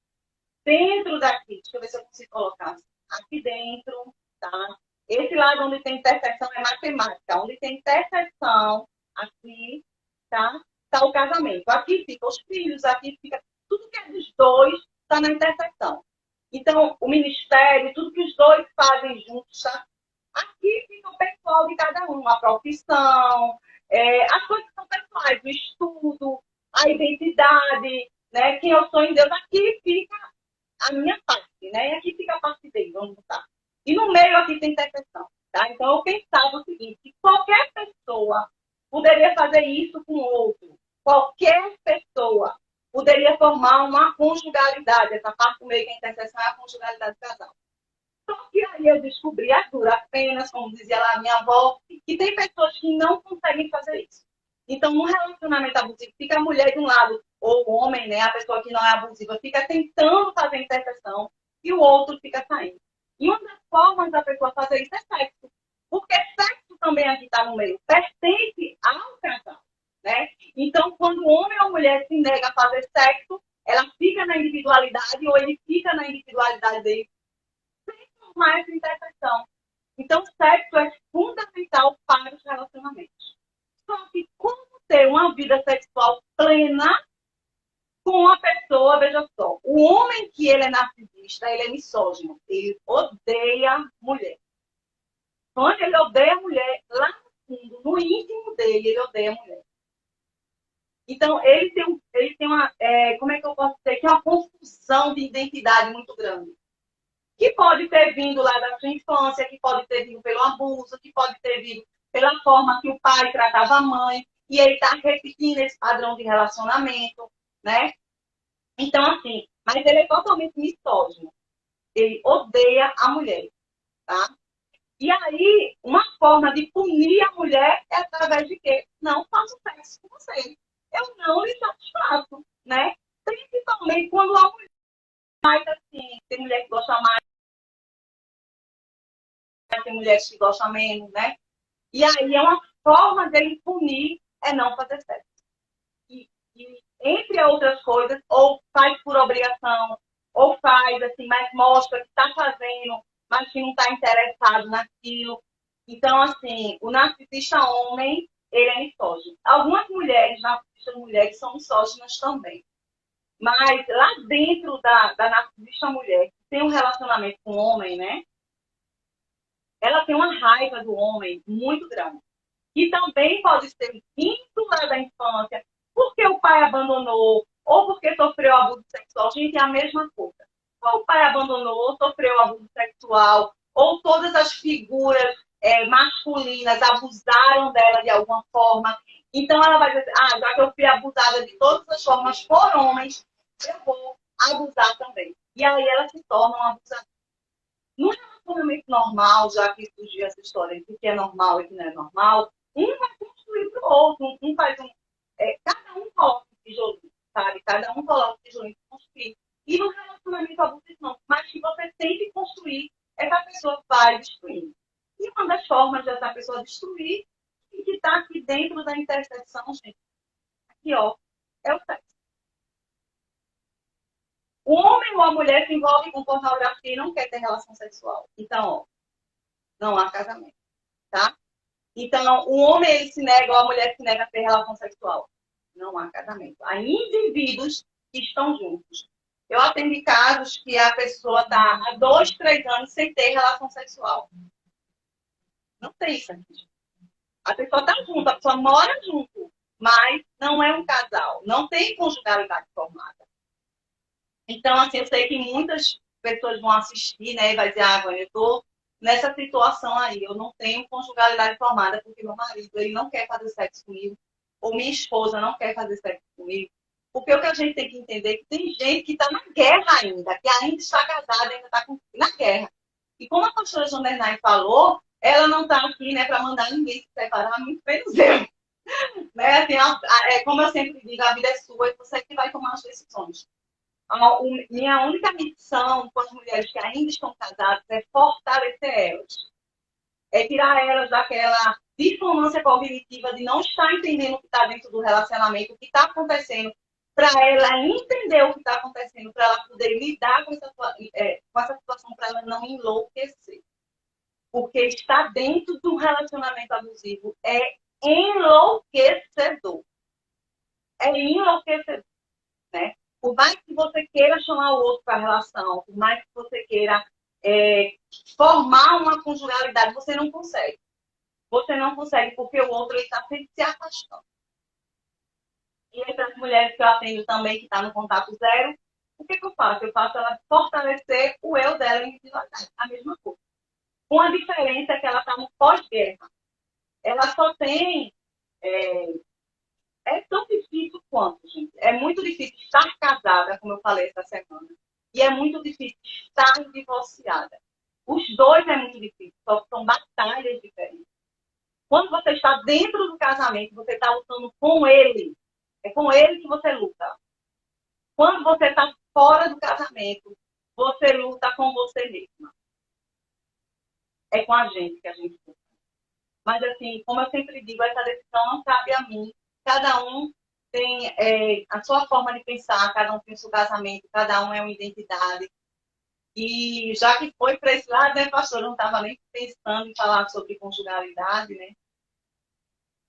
Dentro daqui, deixa eu ver se eu consigo colocar aqui dentro, tá? Esse lado onde tem interseção é matemática. Onde tem interseção, aqui, tá? Tá o casamento. Aqui fica os filhos, aqui fica... Tudo que é dos dois está na interseção. Então, o ministério, tudo que os dois fazem juntos, tá? Aqui fica o pessoal de cada um, a profissão, as coisas que são pessoais, o estudo, a identidade, né? Quem eu sou em Deus. Aqui fica a minha parte, né? E aqui fica a parte dele, vamos botar. E no meio aqui tem interseção, tá? Então eu pensava o seguinte, que qualquer pessoa poderia fazer isso com outro. Qualquer pessoa poderia formar uma conjugalidade. Essa parte do meio que é a interseção é a conjugalidade do casal. Só que aí eu descobri a duras penas, como dizia lá a minha avó, que tem pessoas que não conseguem fazer isso. Então, no relacionamento abusivo, fica a mulher de um lado, ou o homem, né, a pessoa que não é abusiva, fica tentando fazer interseção e o outro fica saindo. E uma das formas da pessoa fazer isso é sexo. Porque sexo também aqui está no meio, pertence ao casal, né? Então, quando o homem ou a mulher se nega a fazer sexo, ela fica na individualidade ou ele fica na individualidade dele sem formar essa interseção. Então, sexo é fundamental para os relacionamentos. Só que como ter uma vida sexual plena com a pessoa, veja só, o homem que ele é narcisista, ele é misógino, ele odeia mulher. Quando ele odeia a mulher, lá no fundo, no íntimo dele, ele odeia a mulher. Então, ele tem uma, como é que eu posso dizer, que é uma confusão de identidade muito grande. Que pode ter vindo lá da sua infância, que pode ter vindo pelo abuso, que pode ter vindo pela forma que o pai tratava a mãe, e ele está repetindo esse padrão de relacionamento, né? Então, assim, mas ele é totalmente misógino. Ele odeia a mulher, tá? E aí, uma forma de punir a mulher é através de quê? Não faço sexo com você. Eu não lhe satisfaço, né? Principalmente quando a mulher mais assim, tem mulher que gosta mais, tem mulheres que gostam menos, né? E aí é uma forma dele punir é não fazer sexo. E entre outras coisas, ou faz por obrigação, ou faz assim, mas mostra que está fazendo, mas que não está interessado naquilo. Então, assim, o narcisista homem, ele é misógino. Algumas mulheres, narcisistas mulheres, são misóginas também. Mas lá dentro da narcisista mulher, que tem um relacionamento com o homem, né? Ela tem uma raiva do homem muito grande. E também pode ser vindo lá da infância, porque o pai abandonou, ou porque sofreu abuso sexual. Gente, é a mesma coisa. Ou o pai abandonou, ou sofreu abuso sexual, ou todas as figuras masculinas abusaram dela de alguma forma. Então ela vai dizer, já que eu fui abusada de todas as formas por homens, eu vou abusar também. E aí ela se torna uma abusadora. No relacionamento normal, já que surgiu essa história de que é normal e que não é normal, um vai construir para o outro, um faz um. Cada um coloca o tijolinho, sabe? Cada um coloca o tijolinho para construir. E no relacionamento abusivo, não. Mas que você tem que construir, essa pessoa vai destruindo. E uma das formas dessa pessoa destruir, e que está aqui dentro da interseção, gente, aqui, ó, é o sexo. O homem ou a mulher se envolve com pornografia e não quer ter relação sexual. Então, ó, não há casamento, tá? Então, o homem ele se nega ou a mulher se nega a ter relação sexual. Não há casamento. Há indivíduos que estão juntos. Eu atendi casos que a pessoa está há 2, 3 anos sem ter relação sexual. Não tem isso aqui. A pessoa está junto, a pessoa mora junto, mas não é um casal. Não tem conjugalidade formada. Então, assim, eu sei que muitas pessoas vão assistir, né, e vai dizer, Vânia, eu estou nessa situação aí, eu não tenho conjugalidade formada porque meu marido, ele não quer fazer sexo comigo, ou minha esposa não quer fazer sexo comigo. Porque o que a gente tem que entender é que tem gente que está na guerra ainda, que ainda está casada, ainda está na guerra. E como a pastora Jondernay falou, ela não está aqui, né, para mandar ninguém se separar, muito menos eu. Né? Assim, como eu sempre digo, a vida é sua e você que vai tomar as decisões. Minha única missão com as mulheres que ainda estão casadas é fortalecer elas. É tirar elas daquela dissonância cognitiva de não estar entendendo o que está dentro do relacionamento, o que está acontecendo, para ela entender o que está acontecendo, para ela poder lidar com essa situação, para ela não enlouquecer. Porque estar dentro de um relacionamento abusivo é enlouquecedor. É enlouquecedor, né? Por mais que você queira chamar o outro para a relação, por mais que você queira formar uma conjugalidade, você não consegue. Você não consegue porque o outro está sempre se afastando. E entre as mulheres que eu atendo também, que está no contato zero, o que eu faço? Eu faço ela fortalecer o eu dela em individualidade. A mesma coisa. Com a diferença que ela está no pós-guerra. Ela só tem... É tão difícil quanto, gente. É muito difícil estar casada, como eu falei essa semana. E é muito difícil estar divorciada. Os dois é muito difícil, só que são batalhas diferentes. Quando você está dentro do casamento, você está lutando com ele. É com ele que você luta. Quando você está fora do casamento, você luta com você mesma. É com a gente que a gente luta. Mas, assim, como eu sempre digo, essa decisão não cabe a mim. Cada um tem a sua forma de pensar, cada um tem o seu casamento, cada um é uma identidade. E já que foi para esse lado, né, pastor? Eu não estava nem pensando em falar sobre conjugalidade, né?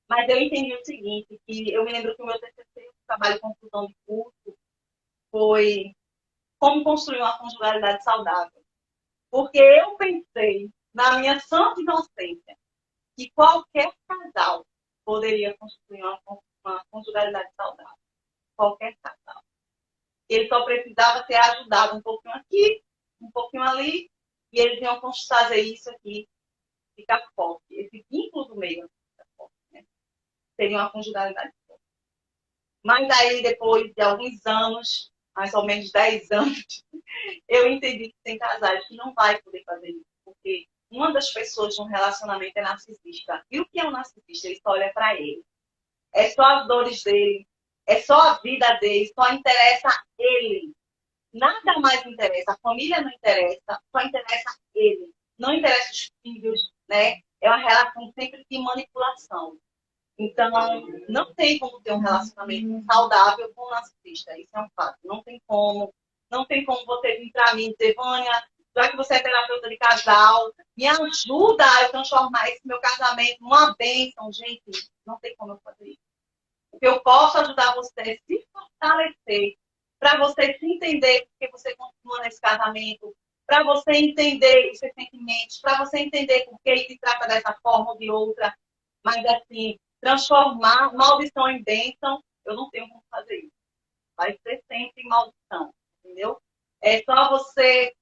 Mas eu entendi o seguinte, que eu me lembro que o meu TCC, o trabalho de conclusão de curso, foi como construir uma conjugalidade saudável. Porque eu pensei, na minha santa inocência, que qualquer casal poderia construir uma conjugalidade saudável. Qualquer casal. Ele só precisava ser ajudado um pouquinho aqui, um pouquinho ali, e eles iam fazer isso aqui, ficar forte. Esse vínculo do meio fica forte, né? Seria uma conjugalidade forte. Mas aí, depois de alguns anos, mais ou menos 10 anos, eu entendi que tem casais que não vai poder fazer isso, porque uma das pessoas de um relacionamento é narcisista. E o que é um narcisista? Ele só olha para ele. É só as dores dele, é só a vida dele, só interessa ele. Nada mais interessa, a família não interessa, só interessa ele. Não interessa os filhos, né? É uma relação sempre de manipulação. Então, não tem como ter um relacionamento saudável com um narcisista. Isso é um fato. Não tem como. Não tem como você vir para mim e dizer, Vânia, Já que você é terapeuta de casal, me ajuda a eu transformar esse meu casamento numa bênção, gente. Não tem como eu fazer isso. Porque eu posso ajudar você a se fortalecer, para você se entender porque você continua nesse casamento, para você entender os seus sentimentos, para você entender por que ele se trata dessa forma ou de outra. Mas, assim, transformar maldição em bênção, eu não tenho como fazer isso. Vai ser sempre maldição, entendeu? É só você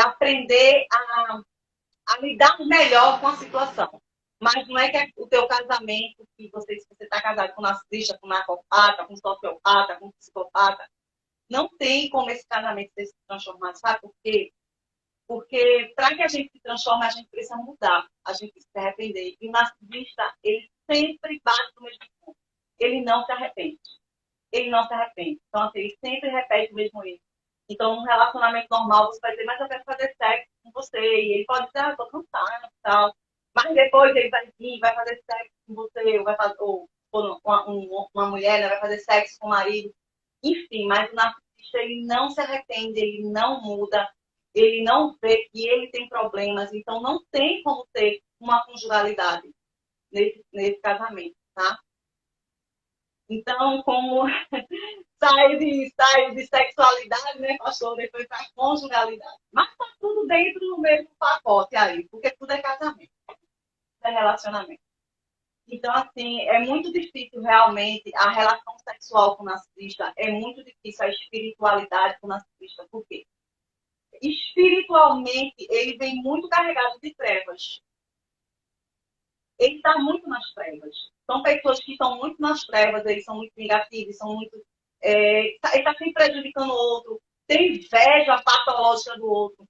aprender a lidar melhor com a situação. Mas não é que o teu casamento, que você, se você está casado com narcisista, com narcopata, com sociopata, com psicopata, não tem como esse casamento se transformar. Sabe por quê? Porque para que a gente se transforme, a gente precisa mudar, a gente precisa se arrepender. E o narcisista, ele sempre bate no mesmo ponto. Ele não se arrepende. Ele não se arrepende. Então, assim, ele sempre repete o mesmo erro. Então, num relacionamento normal, você vai dizer, mas eu quero fazer sexo com você. E ele pode dizer, ah, eu tô cansado e tal. Mas depois ele vai vir, vai fazer sexo com você, ou vai fazer, ou uma mulher, né, vai fazer sexo com o marido. Enfim, mas o narcisista, ele não se arrepende, ele não muda, ele não vê que ele tem problemas. Então, não tem como ter uma conjugalidade nesse casamento, tá? Então, como sai de sexualidade, né, pastor, depois para conjugalidade. Mas está tudo dentro do mesmo pacote aí, porque tudo é casamento, é relacionamento. Então, assim, é muito difícil realmente a relação sexual com o narcisista, é muito difícil a espiritualidade com o narcisista. Por quê? Espiritualmente, ele vem muito carregado de trevas. Ele está muito nas trevas. São pessoas que estão muito nas trevas, eles são muito negativos, são muito. Ele está sempre prejudicando o outro, tem inveja patológica do outro.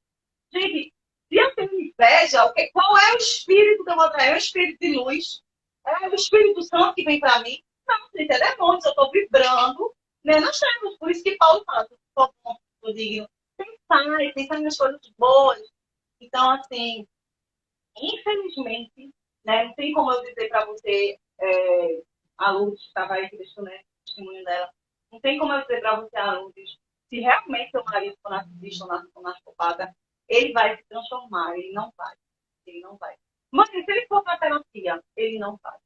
Gente, se eu tenho inveja, qual é o espírito que eu vou trazer? É o espírito de luz? É o Espírito Santo que vem para mim? Não, gente, é demônio, eu estou vibrando, né, nas trevas. Por isso que Paulo fala, eu digo, pensar nas coisas boas. Então, assim, infelizmente, né, não tem como eu dizer para você, a Lourdes estava aí, que deixou, né, o testemunho dela, não tem como eu dizer para você, a Lourdes, se realmente seu marido for narcisista ou narcopata, ele vai se transformar, ele não vai. Ele não vai. Mas se ele for para terapia, ele não vai.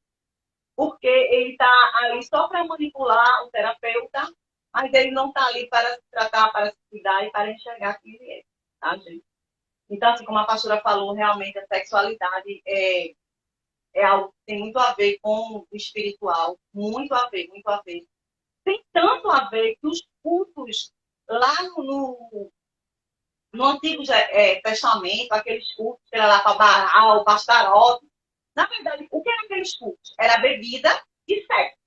Porque ele está ali só para manipular o terapeuta, mas ele não está ali para se tratar, para se cuidar e para enxergar quem ele é, tá, gente? Então, assim, como a pastora falou, realmente a sexualidade é algo que tem muito a ver com o espiritual. Muito a ver, muito a ver. Tem tanto a ver que os cultos lá no Antigo Testamento, aqueles cultos que era lá para Baal, Pastarote, na verdade, o que eram aqueles cultos? Era bebida e sexo.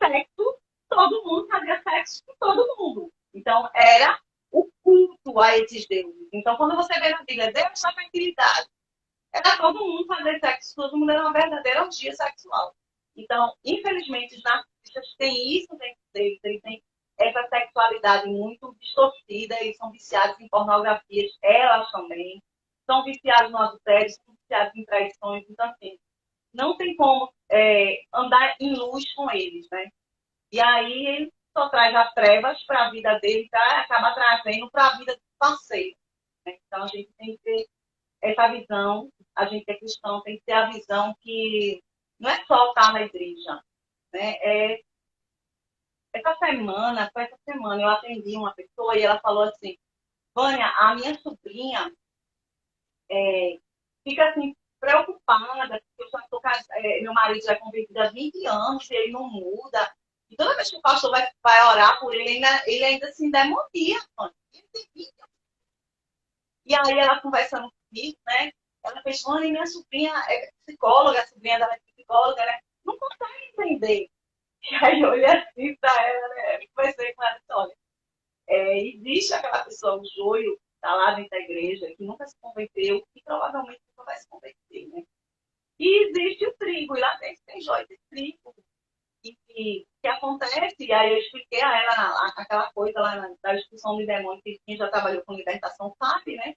Sexo, todo mundo fazia sexo com todo mundo. Então, era o culto a esses deuses. Então, quando você vê na Bíblia, Deus da fertilidade, era todo mundo fazer sexo, todo mundo era uma verdadeira orgia sexual. Então, infelizmente, os narcisistas têm isso dentro deles, eles têm essa sexualidade muito distorcida, eles são viciados em pornografias, elas também, são viciados no adultério, são viciados em traições, então, assim, não tem como andar em luz com eles, né? E aí ele só traz as trevas para a vida dele, tá? Acaba trazendo para a vida do parceiro. Né? Então a gente tem que ter essa visão, a gente que é cristão tem que ter a visão que não é só estar na igreja. Né? Essa semana eu atendi uma pessoa e ela falou assim, Vânia, a minha sobrinha fica assim, preocupada, porque eu já tô, meu marido já é convertido há 20 anos e ele não muda. E toda vez que o pastor vai orar por ele, ele ainda se endemonia. E aí ela conversando comigo, né? Ela fez, Vânia, minha sobrinha é psicóloga, a sobrinha dela é psicóloga, né? Não consegue entender. E aí eu olhei assim para ela, né? E conversei com ela, olha, existe aquela pessoa, o joio, está lá dentro da igreja, que nunca se converteu e provavelmente nunca vai se converter, né? E existe o trigo, e lá dentro tem joio de trigo. E que acontece, e aí eu expliquei a ela aquela coisa lá da expulsão do demônio, que quem já trabalhou com libertação sabe, né?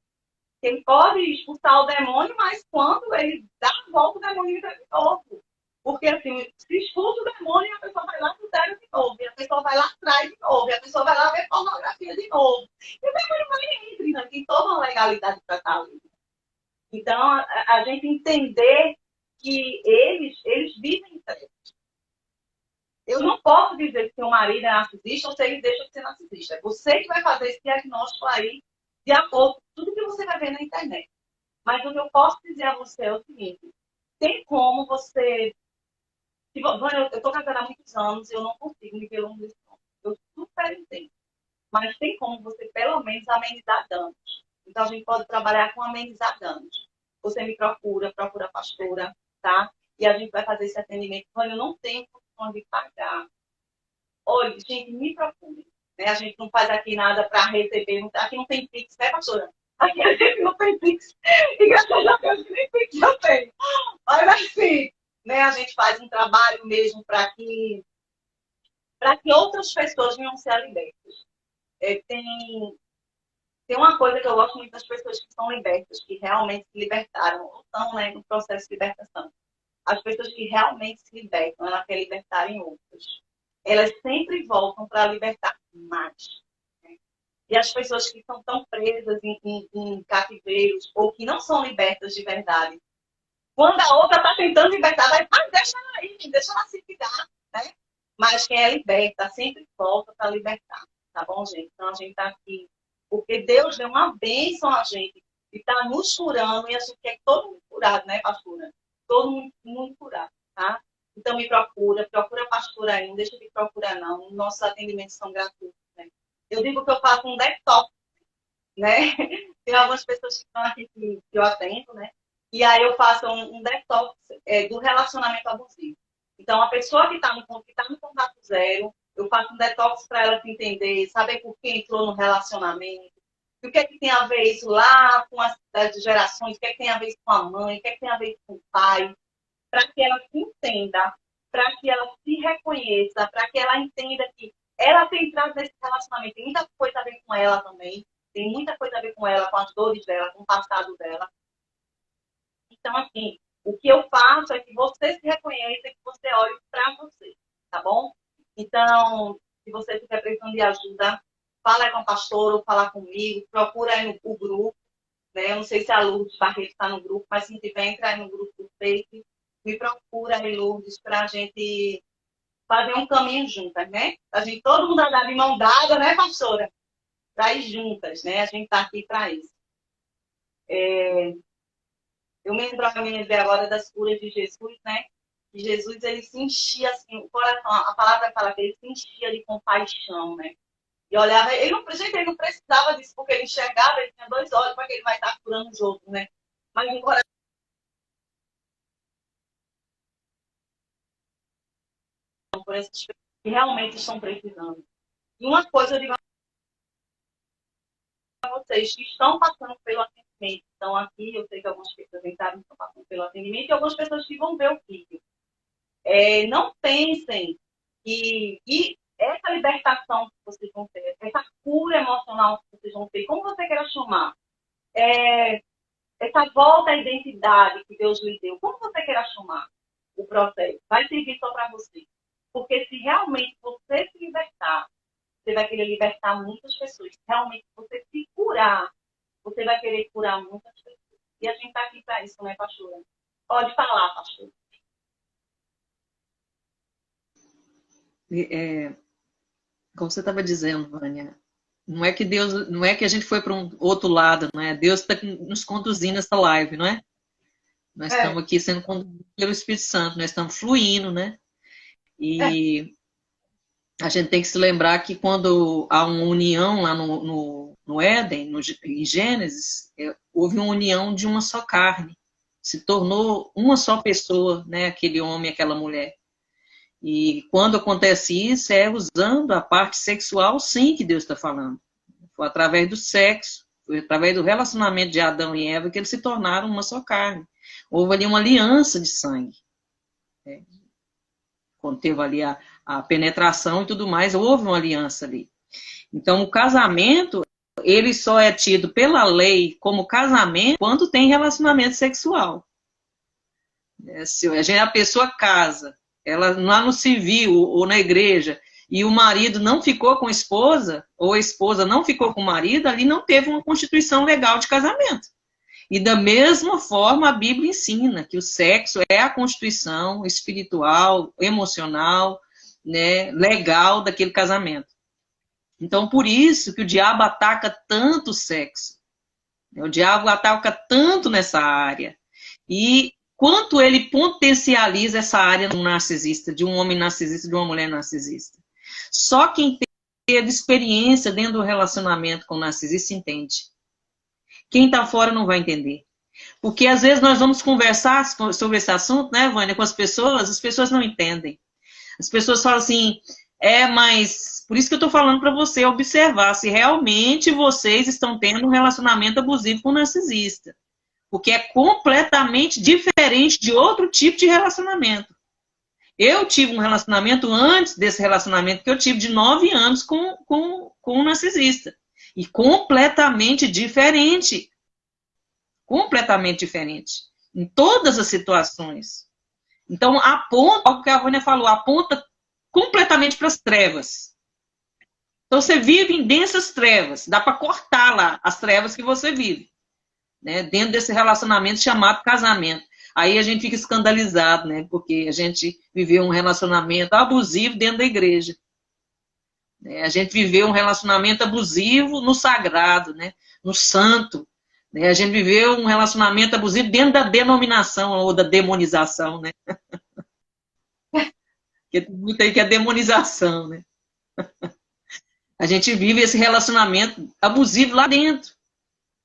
Que ele pode expulsar o demônio, mas quando ele dá a volta, o demônio entra de novo. Porque, assim, se expulsa o demônio, a pessoa vai lá pro zero de novo, e a pessoa vai lá atrás de novo, e a pessoa vai lá ver pornografia de novo. E o demônio vai e entra. não, ele tem toda uma legalidade para estar ali. Então, a gente entender que eles vivem em trevas. Eu não posso dizer se o marido é narcisista ou se ele deixa de ser narcisista. É você que vai fazer esse diagnóstico aí de acordo com tudo que você vai ver na internet. Mas o que eu posso dizer a você é o seguinte: tem como você... Eu estou casada há muitos anos e eu não consigo me ver longe desse homem. Eu super entendo. Mas tem como você, pelo menos, amenizar danos. Então, a gente pode trabalhar com amenizar danos. Você me procura a pastora, tá? E a gente vai fazer esse atendimento. Quando eu não tenho condição de pagar, olha, gente, me procure. Né? A gente não faz aqui nada para receber. Aqui não tem Pix, né, pastora? Aqui a gente não tem Pix. E graças a Deus que nem Pix eu tenho. Mas assim, né, a gente faz um trabalho mesmo para que outras pessoas venham ser libertas. Tem uma coisa que eu gosto muito das pessoas que são libertas, que realmente se libertaram, ou estão, né, no processo de libertação. As pessoas que realmente se libertam, elas querem libertar em outras. Elas sempre voltam para libertar mais. Né? E as pessoas que estão tão presas em cativeiros, ou que não são libertas de verdade, quando a outra está tentando libertar, vai, deixa ela aí, deixa ela se virar, né? Mas quem é liberta sempre volta para libertar, tá bom, gente? Então a gente está aqui porque Deus deu uma bênção a gente e está nos curando, e a gente quer todo mundo curado, né, pastora? Todo mundo muito curado, tá? Então me procura a pastora aí, não deixa de procurar não. Nossos atendimentos são gratuitos, né? Eu digo que eu faço um detox, né? Tem algumas pessoas que estão aqui que eu atendo, né? E aí eu faço um detox do relacionamento abusivo. Então, a pessoa que está no contato zero, eu faço um detox para ela se entender, saber por que entrou no relacionamento, o que é que tem a ver isso lá com as gerações, o que é que tem a ver isso com a mãe, o que é que tem a ver isso com o pai, para que ela se entenda, para que ela se reconheça, para que ela entenda que ela tem entrado nesse relacionamento, tem muita coisa a ver com ela também, tem muita coisa a ver com ela, com as dores dela, com o passado dela. Então, assim, o que eu faço é que você se reconheça, que você olhe para você, tá bom? Então, se você estiver precisando de ajuda, fala com a pastora ou fala comigo, procura aí o grupo, né? Eu não sei se a Lourdes Barreto está no grupo, mas se não tiver, entra aí no grupo do Face, me procura aí, Lourdes, para a gente fazer um caminho juntas, né? A gente, todo mundo andar de mão dada, né, pastora? Para ir juntas, né? A gente está aqui para isso. Eu me lembrei agora das curas de Jesus, né? Que Jesus, ele se enchia assim, o coração, a palavra fala que ele se enchia de compaixão, né? E olhava, ele não precisava disso, porque ele enxergava, ele tinha 2 olhos, para que ele vai estar curando os outros, né? Mas o coração por essas pessoas que realmente estão precisando. E uma coisa eu digo a vocês que estão passando pelo atendimento, estão aqui, eu sei que algumas pessoas entraram, estão passando pelo atendimento, e algumas pessoas que vão ver o vídeo. Não pensem que essa libertação que vocês vão ter, essa cura emocional que vocês vão ter, como você queira chamar, essa volta à identidade que Deus lhe deu, como você queira chamar o processo, vai servir só para você. Porque se realmente você se libertar, você vai querer libertar muitas pessoas. Se realmente você se curar, você vai querer curar muitas pessoas. E a gente está aqui para isso, né, pastora? Pode falar, pastor. Como você estava dizendo, Vânia, não é que a gente foi para um outro lado, não é? Deus está nos conduzindo nessa live, não é? Nós estamos aqui sendo conduzidos pelo Espírito Santo, nós estamos fluindo, né? E a gente tem que se lembrar que quando há uma união lá no Éden, em Gênesis, houve uma união de uma só carne. Se tornou uma só pessoa, né? Aquele homem, aquela mulher. E quando acontece isso, é usando a parte sexual, sim, que Deus está falando. Foi através do sexo, foi através do relacionamento de Adão e Eva que eles se tornaram uma só carne. Houve ali uma aliança de sangue. Quando teve ali a penetração e tudo mais, houve uma aliança ali. Então, o casamento, ele só é tido pela lei como casamento quando tem relacionamento sexual. Se a pessoa casa, ela lá no civil ou na igreja, e o marido não ficou com a esposa, ou a esposa não ficou com o marido, ali não teve uma constituição legal de casamento. E da mesma forma a Bíblia ensina que o sexo é a constituição espiritual, emocional, né, legal daquele casamento. Então, por isso que o diabo ataca tanto o sexo. O diabo ataca tanto nessa área. E quanto ele potencializa essa área de um narcisista, de um homem narcisista, de uma mulher narcisista. Só quem teve experiência dentro do relacionamento com o narcisista entende. Quem está fora não vai entender. Porque às vezes nós vamos conversar sobre esse assunto, né, Vânia, com as pessoas não entendem. As pessoas falam assim, mas por isso que eu estou falando para você observar se realmente vocês estão tendo um relacionamento abusivo com o narcisista. Porque é completamente diferente de outro tipo de relacionamento. Eu tive um relacionamento antes desse relacionamento que eu tive de 9 anos com um narcisista. E completamente diferente. Completamente diferente. Em todas as situações. Então, aponta, o que a Vânia falou, aponta completamente para as trevas. Então, você vive em densas trevas. Dá para cortar lá as trevas que você vive. Né, dentro desse relacionamento chamado casamento. Aí a gente fica escandalizado, né? Porque a gente viveu um relacionamento abusivo dentro da igreja. Né, a gente viveu um relacionamento abusivo no sagrado, né? No santo. Né, a gente viveu um relacionamento abusivo dentro da denominação ou da demonização, né? Porque tem muito aí que é demonização, né? A gente vive esse relacionamento abusivo lá dentro.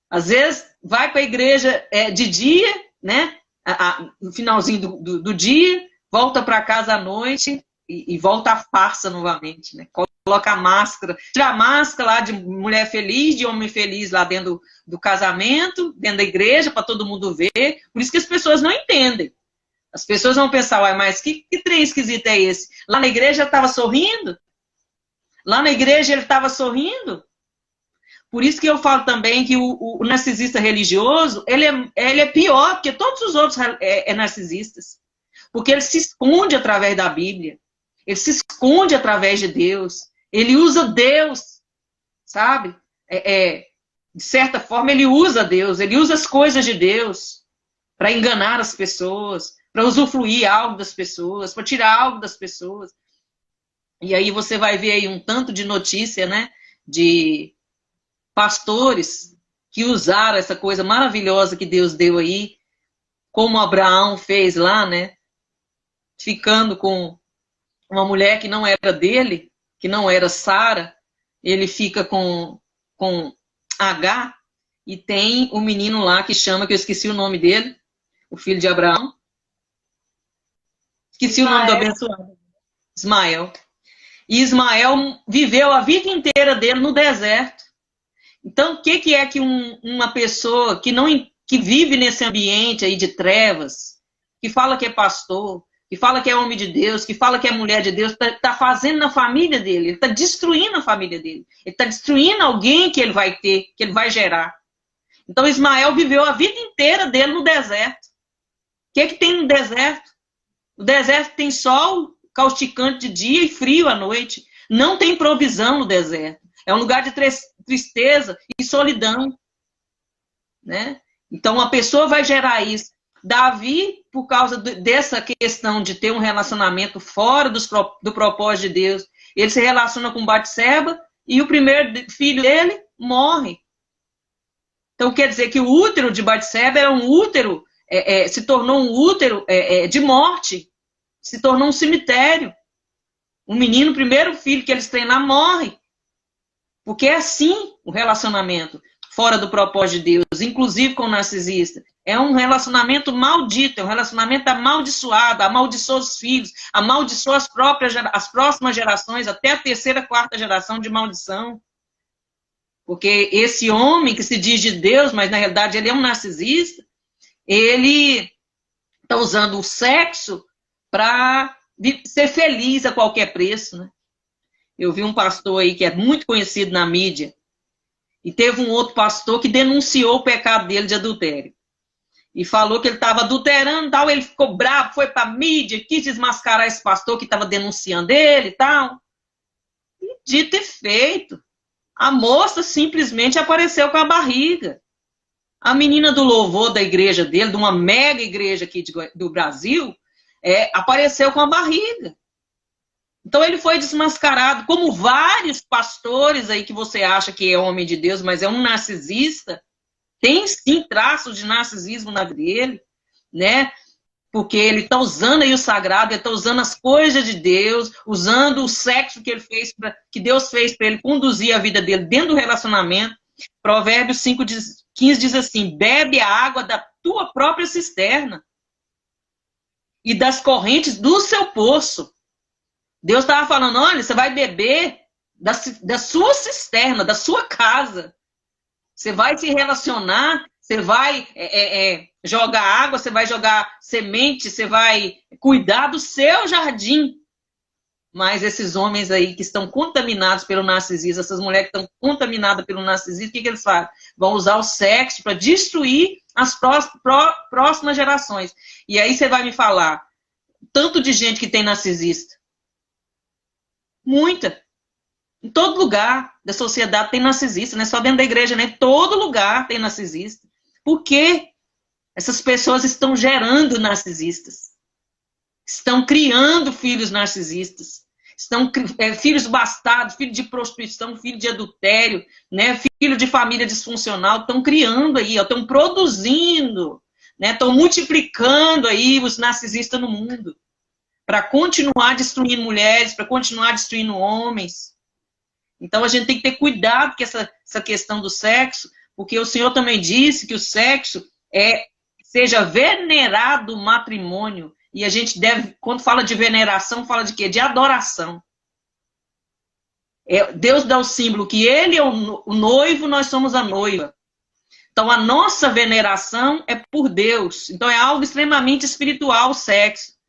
Às vezes, vai para a igreja de dia, né? No finalzinho do dia, volta para casa à noite e volta à farsa novamente, né? Coloca a máscara, tira a máscara lá de mulher feliz, de homem feliz lá dentro do casamento, dentro da igreja, para todo mundo ver. Por isso que as pessoas não entendem. As pessoas vão pensar, mas que trem esquisito é esse? Lá na igreja ele estava sorrindo? Lá na igreja ele estava sorrindo? Por isso que eu falo também que o narcisista religioso, ele é pior que todos os outros narcisistas. Porque ele se esconde através da Bíblia. Ele se esconde através de Deus. Ele usa Deus, sabe? De certa forma, ele usa Deus. Ele usa as coisas de Deus para enganar as pessoas, para usufruir algo das pessoas, para tirar algo das pessoas. E aí você vai ver aí um tanto de notícia, né? De pastores que usaram essa coisa maravilhosa que Deus deu aí, como Abraão fez lá, né? Ficando com uma mulher que não era dele, que não era Sara, ele fica com H, e tem um menino lá que chama, que eu esqueci o nome dele, o filho de Abraão. Esqueci Ismael. O nome do abençoado. Ismael. E Ismael viveu a vida inteira dele no deserto. Então, o que é que uma pessoa que vive nesse ambiente aí de trevas, que fala que é pastor, que fala que é homem de Deus, que fala que é mulher de Deus, está fazendo na família dele? Ele está destruindo a família dele. Ele está destruindo alguém que ele vai ter, que ele vai gerar. Então, Ismael viveu a vida inteira dele no deserto. O que tem no deserto? O deserto tem sol causticante de dia e frio à noite. Não tem provisão no deserto. É um lugar de tristeza e solidão. Né? Então, a pessoa vai gerar isso. Davi, por causa dessa questão de ter um relacionamento fora do propósito de Deus, ele se relaciona com Batseba e o primeiro filho dele morre. Então, quer dizer que o útero de Batseba era um útero, se tornou um útero de morte, se tornou um cemitério. O menino, o primeiro filho que eles têm lá, morre. Porque é assim o relacionamento, fora do propósito de Deus, inclusive com o narcisista. É um relacionamento maldito, é um relacionamento amaldiçoado, amaldiçoa os filhos, amaldiçoa as próximas gerações, até a terceira, quarta geração de maldição. Porque esse homem que se diz de Deus, mas na realidade ele é um narcisista, ele está usando o sexo para ser feliz a qualquer preço, né? Eu vi um pastor aí que é muito conhecido na mídia, e teve um outro pastor que denunciou o pecado dele de adultério. E falou que ele estava adulterando e tal, ele ficou bravo, foi para a mídia, quis desmascarar esse pastor que estava denunciando ele e tal. dito e feito. A moça simplesmente apareceu com a barriga. A menina do louvor da igreja dele, de uma mega igreja aqui do Brasil, apareceu com a barriga. Então ele foi desmascarado, como vários pastores aí que você acha que é homem de Deus, mas é um narcisista. Tem sim traços de narcisismo na vida dele, né? Porque ele está usando aí o sagrado, ele está usando as coisas de Deus, usando o sexo que ele fez, que Deus fez para ele conduzir a vida dele dentro do relacionamento. Provérbios 5:15 diz assim: bebe a água da tua própria cisterna e das correntes do seu poço. Deus estava falando, olha, você vai beber da sua cisterna, da sua casa. Você vai se relacionar, você vai jogar água, você vai jogar semente, você vai cuidar do seu jardim. Mas esses homens aí que estão contaminados pelo narcisismo, essas mulheres que estão contaminadas pelo narcisismo, o que eles fazem? Vão usar o sexo para destruir as próximas gerações. E aí você vai me falar, tanto de gente que tem narcisista. Muita. Em todo lugar da sociedade tem narcisista, não é só dentro da igreja, né? Em todo lugar tem narcisista. Por quê? Essas pessoas estão gerando narcisistas. Estão criando filhos narcisistas. Estão filhos bastardos, filho de prostituição, filho de adultério, né? Filho de família disfuncional. Estão criando aí, estão produzindo, né? Estão multiplicando aí os narcisistas no mundo. Para continuar destruindo mulheres, para continuar destruindo homens. Então a gente tem que ter cuidado com essa questão do sexo, porque o Senhor também disse que o sexo seja venerado o matrimônio. E a gente deve, quando fala de veneração, fala de quê? De adoração. Deus dá o símbolo que ele é o noivo, nós somos a noiva. Então a nossa veneração é por Deus. Então é algo extremamente espiritual o sexo.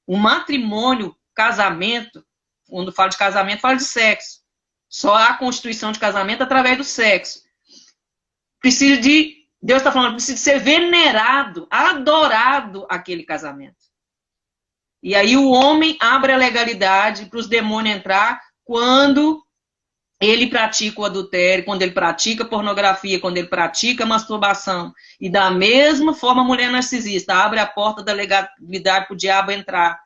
O matrimônio, casamento, quando fala de casamento, fala de sexo. Só há constituição de casamento através do sexo. Deus está falando, precisa ser venerado, adorado aquele casamento. E aí o homem abre a legalidade para os demônios entrar quando ele pratica o adultério, quando ele pratica pornografia, quando ele pratica masturbação. E da mesma forma a mulher narcisista abre a porta da legalidade para o diabo entrar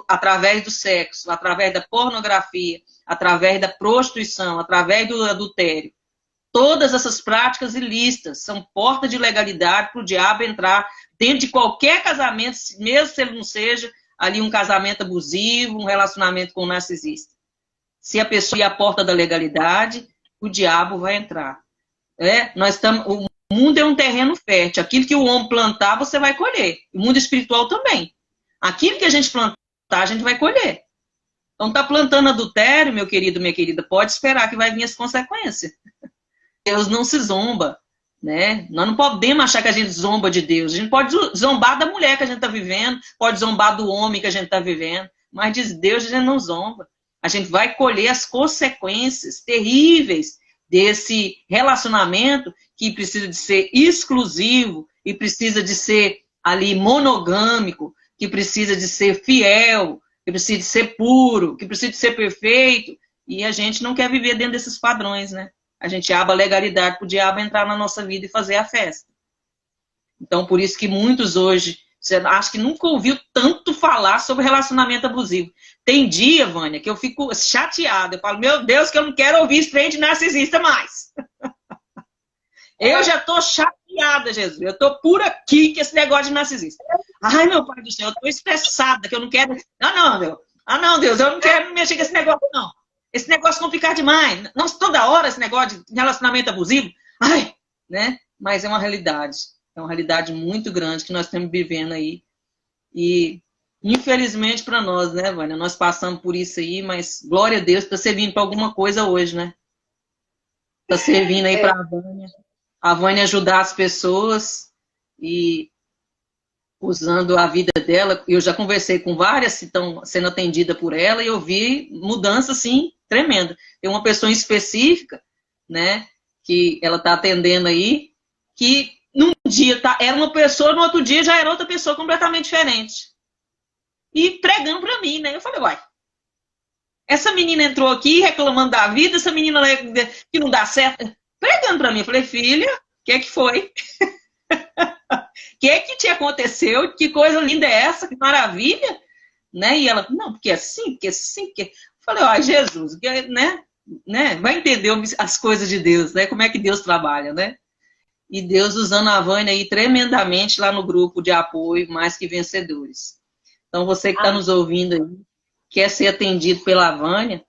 através do sexo, através da pornografia, através da prostituição, através do adultério. Todas essas práticas ilícitas são porta de legalidade para o diabo entrar dentro de qualquer casamento, mesmo se ele não seja ali um casamento abusivo, um relacionamento com um narcisista. Se a pessoa ir à porta da legalidade, o diabo vai entrar. O mundo é um terreno fértil. Aquilo que o homem plantar, você vai colher. O mundo espiritual também. Aquilo que a gente plantar, a gente vai colher. Então, tá plantando adultério, meu querido, minha querida, pode esperar que vai vir as consequências. Deus não se zomba, né? Nós não podemos achar que a gente zomba de Deus. A gente pode zombar da mulher que a gente está vivendo, pode zombar do homem que a gente está vivendo, mas de Deus a gente não zomba. A gente vai colher as consequências terríveis desse relacionamento que precisa de ser exclusivo e precisa de ser ali monogâmico, que precisa de ser fiel, que precisa de ser puro, que precisa de ser perfeito. E a gente não quer viver dentro desses padrões, né? A gente abre a legalidade para o diabo entrar na nossa vida e fazer a festa. Então, por isso que muitos hoje, você acha que nunca ouviu tanto falar sobre relacionamento abusivo. Tem dia, Vânia, que eu fico chateada. Eu falo, meu Deus, que eu não quero ouvir esse trem de narcisista mais. Eu já estou chateada, Jesus. Eu estou por aqui com esse negócio de narcisista. Ai, meu Pai do céu, eu estou estressada, que eu não quero... não, Deus, eu não quero mexer com esse negócio, não. Esse negócio não ficar demais. Não, toda hora esse negócio de relacionamento abusivo. Ai, né? Mas é uma realidade. É uma realidade muito grande que nós estamos vivendo aí. E, infelizmente para nós, né, Vânia? Nós passamos por isso aí, mas glória a Deus, está servindo para alguma coisa hoje, né? Está servindo aí para a Vânia ajudar as pessoas e usando a vida dela. Eu já conversei com várias que estão sendo atendidas por ela e eu vi mudança, assim, tremenda. Tem uma pessoa específica, né, que ela está atendendo aí, que num dia era uma pessoa, no outro dia já era outra pessoa completamente diferente. E pregando para mim, né? Eu falei, uai, Essa menina entrou aqui reclamando da vida, essa menina que não dá certo, pregando para mim. Eu falei, filha, o que é que foi? O que é que te aconteceu? Que coisa linda é essa? Que maravilha! Né? E ela, não, porque assim, porque assim, porque... Eu falei, ó, Jesus, né? Vai entender as coisas de Deus, né? Como é que Deus trabalha, né? E Deus usando a Vânia aí tremendamente lá no grupo de apoio Mais Que Vencedores. Então, você que está nos ouvindo aí, quer ser atendido pela Vânia,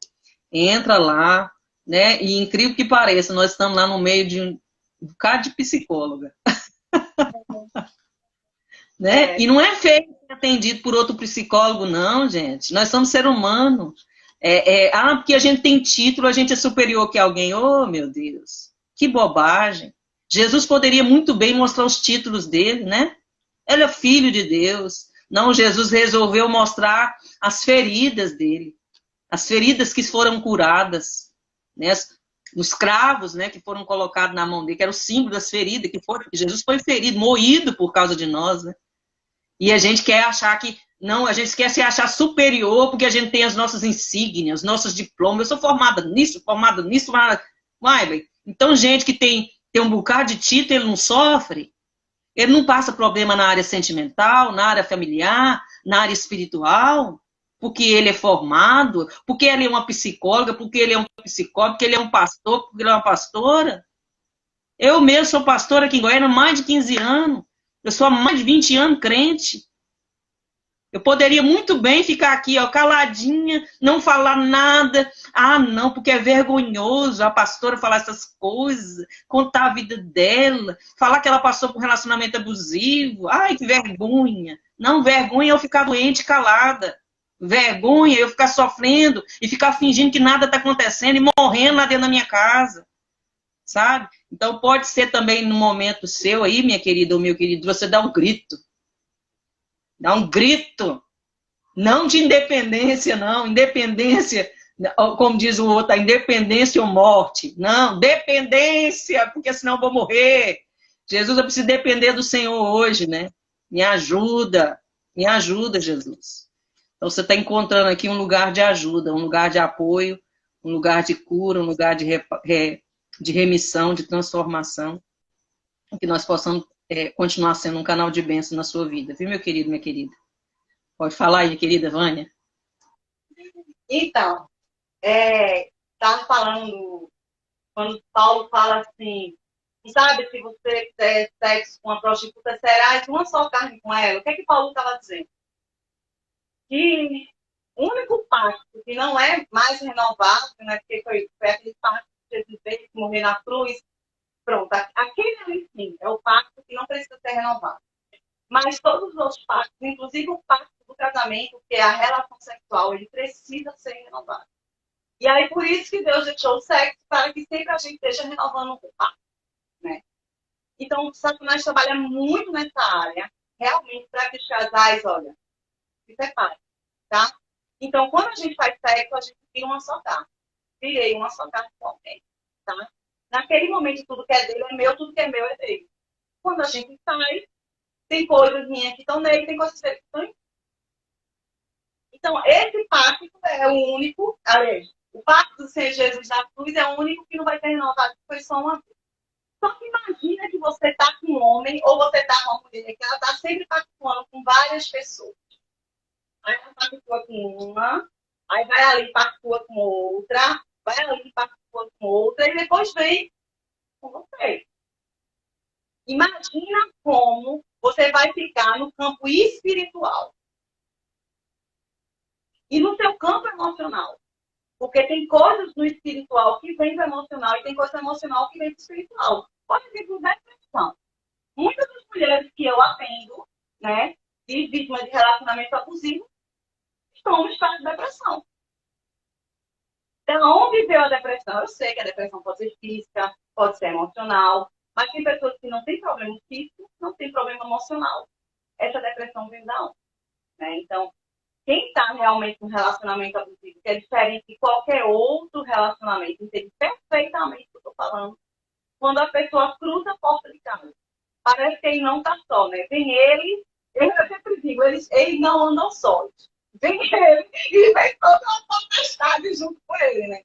entra lá, né? E incrível que pareça, nós estamos lá no meio de um bocado de psicóloga. Né? E não é feio ser atendido por outro psicólogo, não, gente. Nós somos seres humanos. Porque a gente tem título, a gente é superior que alguém. Oh, meu Deus, que bobagem. Jesus poderia muito bem mostrar os títulos dele, né? Ele é filho de Deus. Não, Jesus resolveu mostrar as feridas dele. As feridas que foram curadas. Né? Os cravos, né, que foram colocados na mão dele, que era o símbolo das feridas, que Jesus foi ferido, moído por causa de nós, né? E a gente quer achar que, não, a gente quer se achar superior porque a gente tem as nossas insígnias, os nossos diplomas. Eu sou formada nisso, formada. Vai, bem. Então, gente que tem um bocado de título, ele não sofre, ele não passa problema na área sentimental, na área familiar, na área espiritual, porque ele é formado, porque ele é uma psicóloga, porque ele é um psicólogo, porque ele é um pastor, porque ele é uma pastora. Eu mesmo sou pastora aqui em Goiânia há mais de 15 anos. Eu sou há mais de 20 anos crente. Eu poderia muito bem ficar aqui, ó, caladinha, não falar nada. Ah, não, porque é vergonhoso a pastora falar essas coisas, contar a vida dela, falar que ela passou por um relacionamento abusivo. Ai, que vergonha. Não, vergonha é eu ficar doente calada. Vergonha é eu ficar sofrendo e ficar fingindo que nada está acontecendo e morrendo lá dentro da minha casa. Sabe? Então pode ser também no momento seu aí, minha querida ou meu querido, você dá um grito. Dá um grito. Não de independência, não. Independência, como diz o outro, a independência ou morte. Não, dependência, porque senão eu vou morrer. Jesus, eu preciso depender do Senhor hoje, né? Me ajuda, Jesus. Então você está encontrando aqui um lugar de ajuda, um lugar de apoio, um lugar de cura, um lugar de remissão, de transformação, que nós possamos continuar sendo um canal de bênção na sua vida. Viu, meu querido, minha querida? Pode falar aí, querida Vânia? Então, estava falando, quando Paulo fala assim, sabe, se você fizer sexo com uma prostituta, serás uma só carne com ela. O que é que Paulo estava dizendo? Que o único pacto que não é mais renovado, né, porque foi aquele pacto que Jesus veio morrer na cruz, pronto, aquele ali sim, é o pacto que não precisa ser renovado. Mas todos os outros pactos, inclusive o pacto do casamento, que é a relação sexual, ele precisa ser renovado. E aí, por isso que Deus deixou o sexo, para que sempre a gente esteja renovando o pacto, né? Então, o Satanás trabalha muito nessa área, realmente, para que os casais, olha, se separem, tá? Então, quando a gente faz sexo, a gente vira uma só carne. Virei uma só carne com alguém, tá? Naquele momento, tudo que é dele é meu, tudo que é meu é dele. Quando a gente sai, tem coisas minhas que estão nele, tem coisas dele que estão em mim. Então, esse pacto é o único, aliás, o pacto do Senhor Jesus na cruz é o único que não vai ter renovado, foi só uma vez. Só que imagina que você está com um homem ou você está com uma mulher que ela está sempre pactuando com várias pessoas. Aí ela pactua com uma, aí vai ali pactua com outra, vai ali pactua com outra, e depois vem com você. Imagina como você vai ficar no campo espiritual e no seu campo emocional. Porque tem coisas no espiritual que vem do emocional e tem coisa emocional que vem do espiritual. Por exemplo, depressão. Muitas das mulheres que eu atendo, né, de vítimas de relacionamento abusivo, estão no estado de depressão. Então, onde veio a depressão? Eu sei que a depressão pode ser física, pode ser emocional, mas tem pessoas que não têm problema físico, não têm problema emocional. Essa depressão vem da onde? Né? Então, quem está realmente no relacionamento abusivo, que é diferente de qualquer outro relacionamento, entende perfeitamente o que eu estou falando, quando a pessoa cruza a porta de casa. Parece que ele não está só, né? Vem ele, eu sempre digo, eles não andam sós. Vem ele e vem toda a porta tempestade junto com ele, né?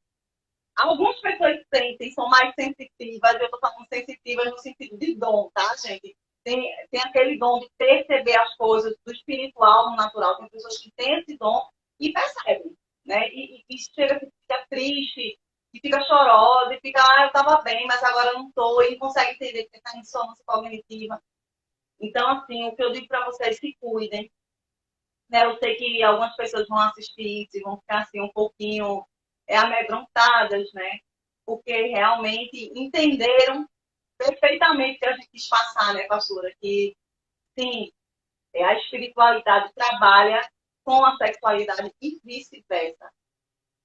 Algumas pessoas sentem, são mais sensitivas, eu estou falando sensitivas no sentido de dom, tá, gente? Tem aquele dom de perceber as coisas do espiritual no natural. Tem pessoas que têm esse dom e percebem, né? E chega, fica triste, e fica chorosa, e fica, eu estava bem, mas agora não estou, e não consegue entender que está em dissonância cognitiva. Então, assim, o que eu digo para vocês, se cuidem. Né? Eu sei que algumas pessoas vão assistir isso e vão ficar assim um pouquinho amedrontadas, né? Porque realmente entenderam perfeitamente o que a gente quis passar, né, pastora? Que, sim, a espiritualidade trabalha com a sexualidade e vice-versa.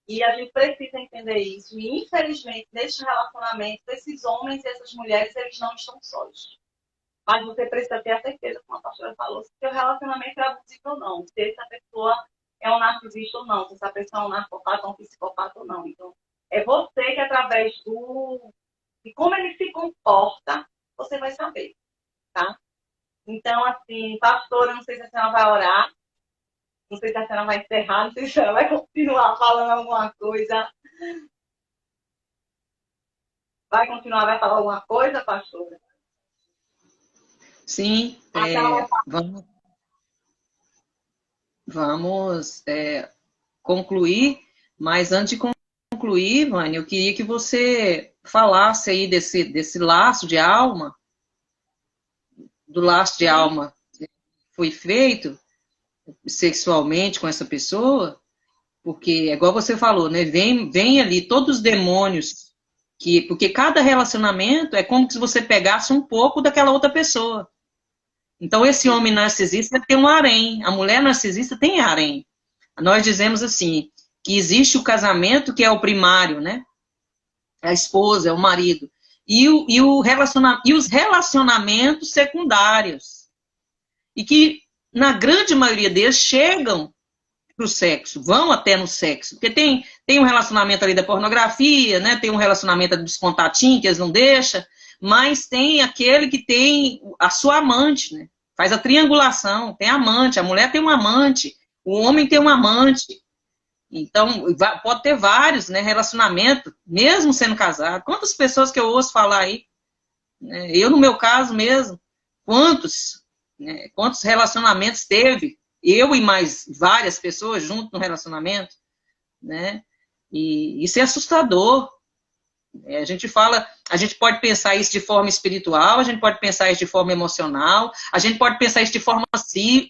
E a gente precisa entender isso. E, infelizmente, neste relacionamento, esses homens e essas mulheres, eles não estão sós. Mas você precisa ter a certeza, como a pastora falou, se o relacionamento é abusivo ou não. Se essa pessoa é um narcisista ou não. Se essa pessoa é um narcopata ou um psicopata ou não. Então, é você que, através de como ele se comporta, você vai saber, tá? Então, assim, pastora, não sei se a senhora vai orar. Não sei se a senhora vai encerrar. Não sei se ela vai continuar falando alguma coisa. Vai continuar, vai falar alguma coisa, pastora? Sim, vamos concluir, mas antes de concluir, Vânia, eu queria que você falasse aí desse laço de alma, do laço de alma que foi feito sexualmente com essa pessoa, porque, igual você falou, né, vem ali todos os demônios, porque cada relacionamento é como se você pegasse um pouco daquela outra pessoa. Então, esse homem narcisista tem um harém, a mulher narcisista tem harém. Nós dizemos assim, que existe o casamento, que é o primário, né? A esposa, é o marido. E os relacionamentos secundários. E que, na grande maioria deles, chegam para o sexo, vão até no sexo. Porque tem um relacionamento ali da pornografia, né? Tem um relacionamento dos contatinhos, que eles não deixam. Mas tem aquele que tem a sua amante, né? Faz a triangulação, tem amante, a mulher tem um amante, o homem tem um amante. Então, pode ter vários, né, relacionamentos, mesmo sendo casado. Quantas pessoas que eu ouço falar aí? Né? Eu, no meu caso mesmo, quantos relacionamentos teve? Eu e mais várias pessoas junto no relacionamento, né? E isso é assustador. A gente pode pensar isso de forma espiritual, a gente pode pensar isso de forma emocional, a gente pode pensar isso de forma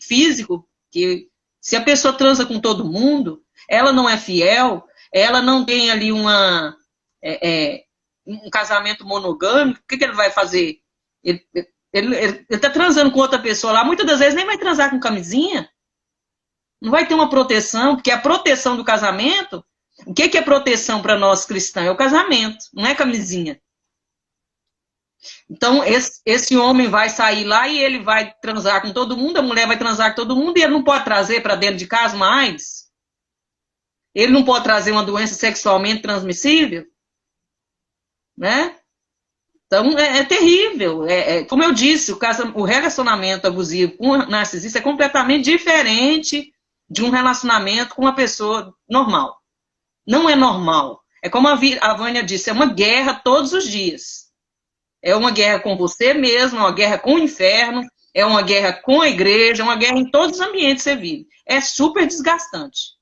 físico, que se a pessoa transa com todo mundo, ela não é fiel, ela não tem ali um casamento monogâmico, o que ele vai fazer? Ele está transando com outra pessoa lá, muitas das vezes nem vai transar com camisinha, não vai ter uma proteção, porque a proteção do casamento. O que é proteção para nós cristãos? É o casamento, não é camisinha. Então, esse homem vai sair lá e ele vai transar com todo mundo, a mulher vai transar com todo mundo, e ele não pode trazer para dentro de casa uma AIDS? Ele não pode trazer uma doença sexualmente transmissível? Né? Então, é terrível. Como eu disse, o relacionamento abusivo com o narcisista é completamente diferente de um relacionamento com uma pessoa normal. Não é normal. É como a Vânia disse, é uma guerra todos os dias. É uma guerra com você mesmo, é uma guerra com o inferno, é uma guerra com a igreja, é uma guerra em todos os ambientes que você vive. É super desgastante.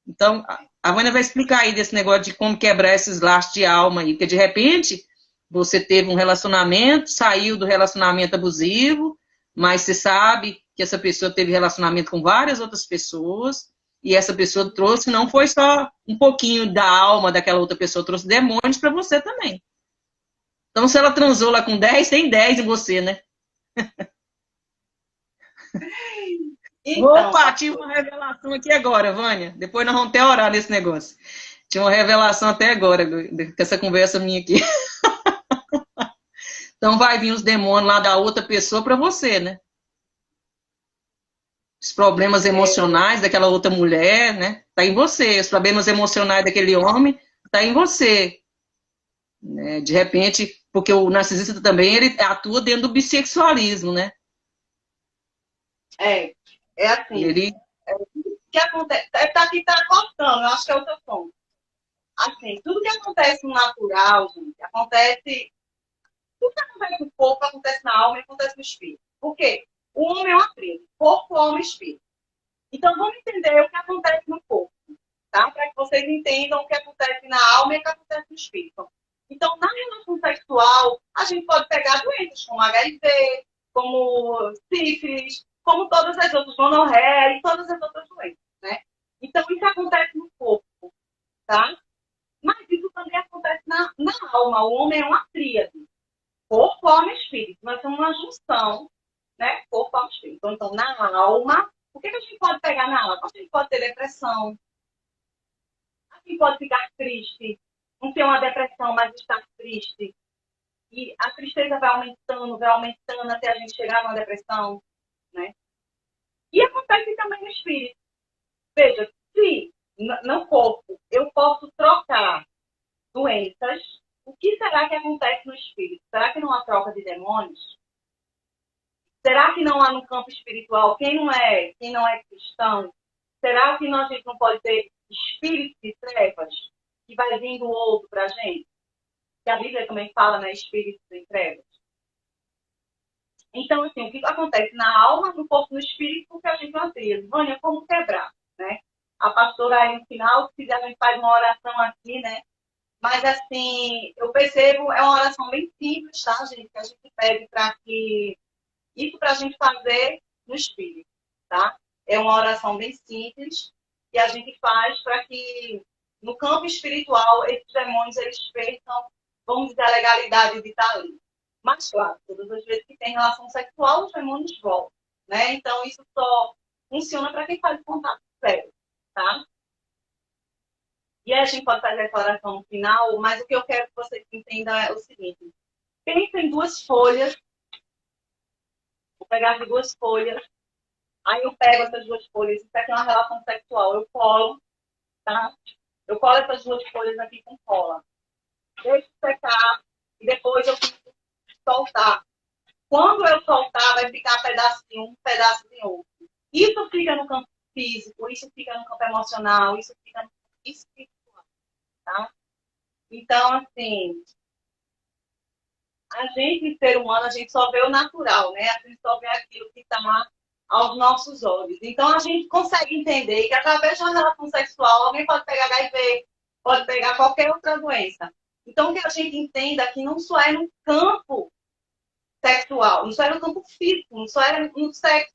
Então, a Vânia vai explicar aí desse negócio de como quebrar esses laços de alma aí, porque de repente você teve um relacionamento, saiu do relacionamento abusivo, mas você sabe que essa pessoa teve relacionamento com várias outras pessoas, e essa pessoa trouxe, não foi só um pouquinho da alma daquela outra pessoa, trouxe demônios para você também. Então, se ela transou lá com 10, tem 10 em você, né? Então, opa, tive uma revelação aqui agora, Vânia. Depois nós vamos até orar nesse negócio. Tive uma revelação até agora, com essa conversa minha aqui. Então, vai vir os demônios lá da outra pessoa para você, né? Os problemas emocionais daquela outra mulher, né? Tá em você. Os problemas emocionais daquele homem, tá em você. Né? De repente, porque o narcisista também, ele atua dentro do bissexualismo, né? É assim. Ele... que acontece... Tá aqui, tá cortando, eu acho que é o teu som. Assim, tudo que acontece no natural, gente, acontece... Tudo que acontece no corpo, acontece na alma e acontece no espírito. Por quê? O homem é uma tríade. Corpo, alma e espírito. Então, vamos entender o que acontece no corpo, tá? Para que vocês entendam o que acontece na alma e o que acontece no espírito. Então, na relação sexual, a gente pode pegar doenças como HIV, como sífilis, como todas as outras, gonorreia e todas as outras doenças, né? Então, isso acontece no corpo, tá? Mas isso também acontece na alma. O homem é uma tríade. Corpo, alma e espírito. Nós somos uma junção, né? Corpo, alma e espírito. Então, na alma, o que a gente pode pegar na alma? A gente pode ter depressão. A gente pode ficar triste. Não ter uma depressão, mas estar triste. E a tristeza vai aumentando até a gente chegar numa depressão, né? E acontece também no espírito. Veja, se no corpo eu posso trocar doenças, o que será que acontece no espírito? Será que não há troca de demônios? Será que não há no campo espiritual quem não é cristão? Será que a gente não pode ter espírito de trevas que vai vindo o outro para a gente? Que a Bíblia também fala, né? Espírito de trevas. Então, assim, o que acontece na alma, no corpo, no espírito, o que a gente não tem. Vânia, como quebrar, né? A pastora aí no final, se a gente faz uma oração aqui, né? Mas, assim, eu percebo, é uma oração bem simples, tá, gente? Que a gente pede para que... Isso para a gente fazer no espírito, tá? É uma oração bem simples que a gente faz para que, no campo espiritual, esses demônios, eles percam, vamos dizer, a legalidade de estar ali. Mas, claro, todas as vezes que tem relação sexual, os demônios voltam, né? Então, isso só funciona para quem faz contato sério, tá? E aí a gente pode fazer a declaração no final, mas o que eu quero que vocês entendam é o seguinte. Pensa em 2 folhas. Vou pegar as 2 folhas. Aí eu pego essas 2 folhas. Isso aqui é uma relação sexual. Eu colo, tá? Eu colo essas 2 folhas aqui com cola. Deixo secar e depois eu fico soltar. Quando eu soltar, vai ficar pedacinho, um pedaço de outro. Isso fica no campo físico, isso fica no campo emocional, isso fica no campo espiritual, tá? Então, assim, a gente, ser humano, a gente só vê o natural, né? A gente só vê aquilo que está aos nossos olhos. Então, a gente consegue entender que através de uma relação sexual, alguém pode pegar HIV, pode pegar qualquer outra doença. Então, que a gente entenda que não só é no campo sexual, não só é no campo físico, não só é no sexo,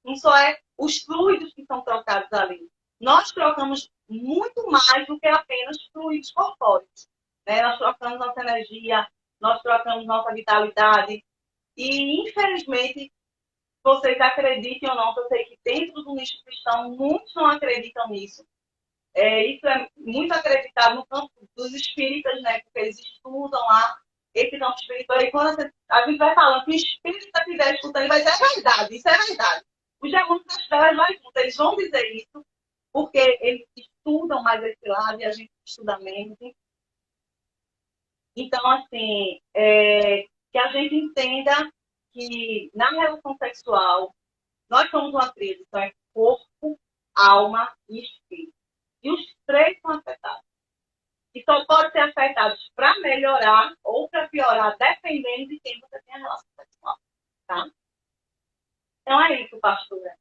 não só é os fluidos que são trocados ali. Nós trocamos muito mais do que apenas fluidos corpóreos, né? Nós trocamos nossa energia, nós trocamos nossa vitalidade. E, infelizmente, vocês acreditem ou não, eu sei que dentro do nicho cristão, muitos não acreditam nisso. Isso é muito acreditado no campo dos espíritas, né? Porque eles estudam lá esse campo espiritual. E quando a gente vai falando que o espírita que estiver escutando, ele vai dizer, é verdade, isso é verdade. Os demônios das trevas vai junto, eles vão dizer isso, porque eles estudam mais esse lado e a gente estuda menos. Então, assim, que a gente entenda que na relação sexual, nós somos uma tríade, então é corpo, alma e espírito. E os 3 são afetados. E só pode ser afetados para melhorar ou para piorar, dependendo de quem você tem a relação sexual. Tá? Então é isso, pastora.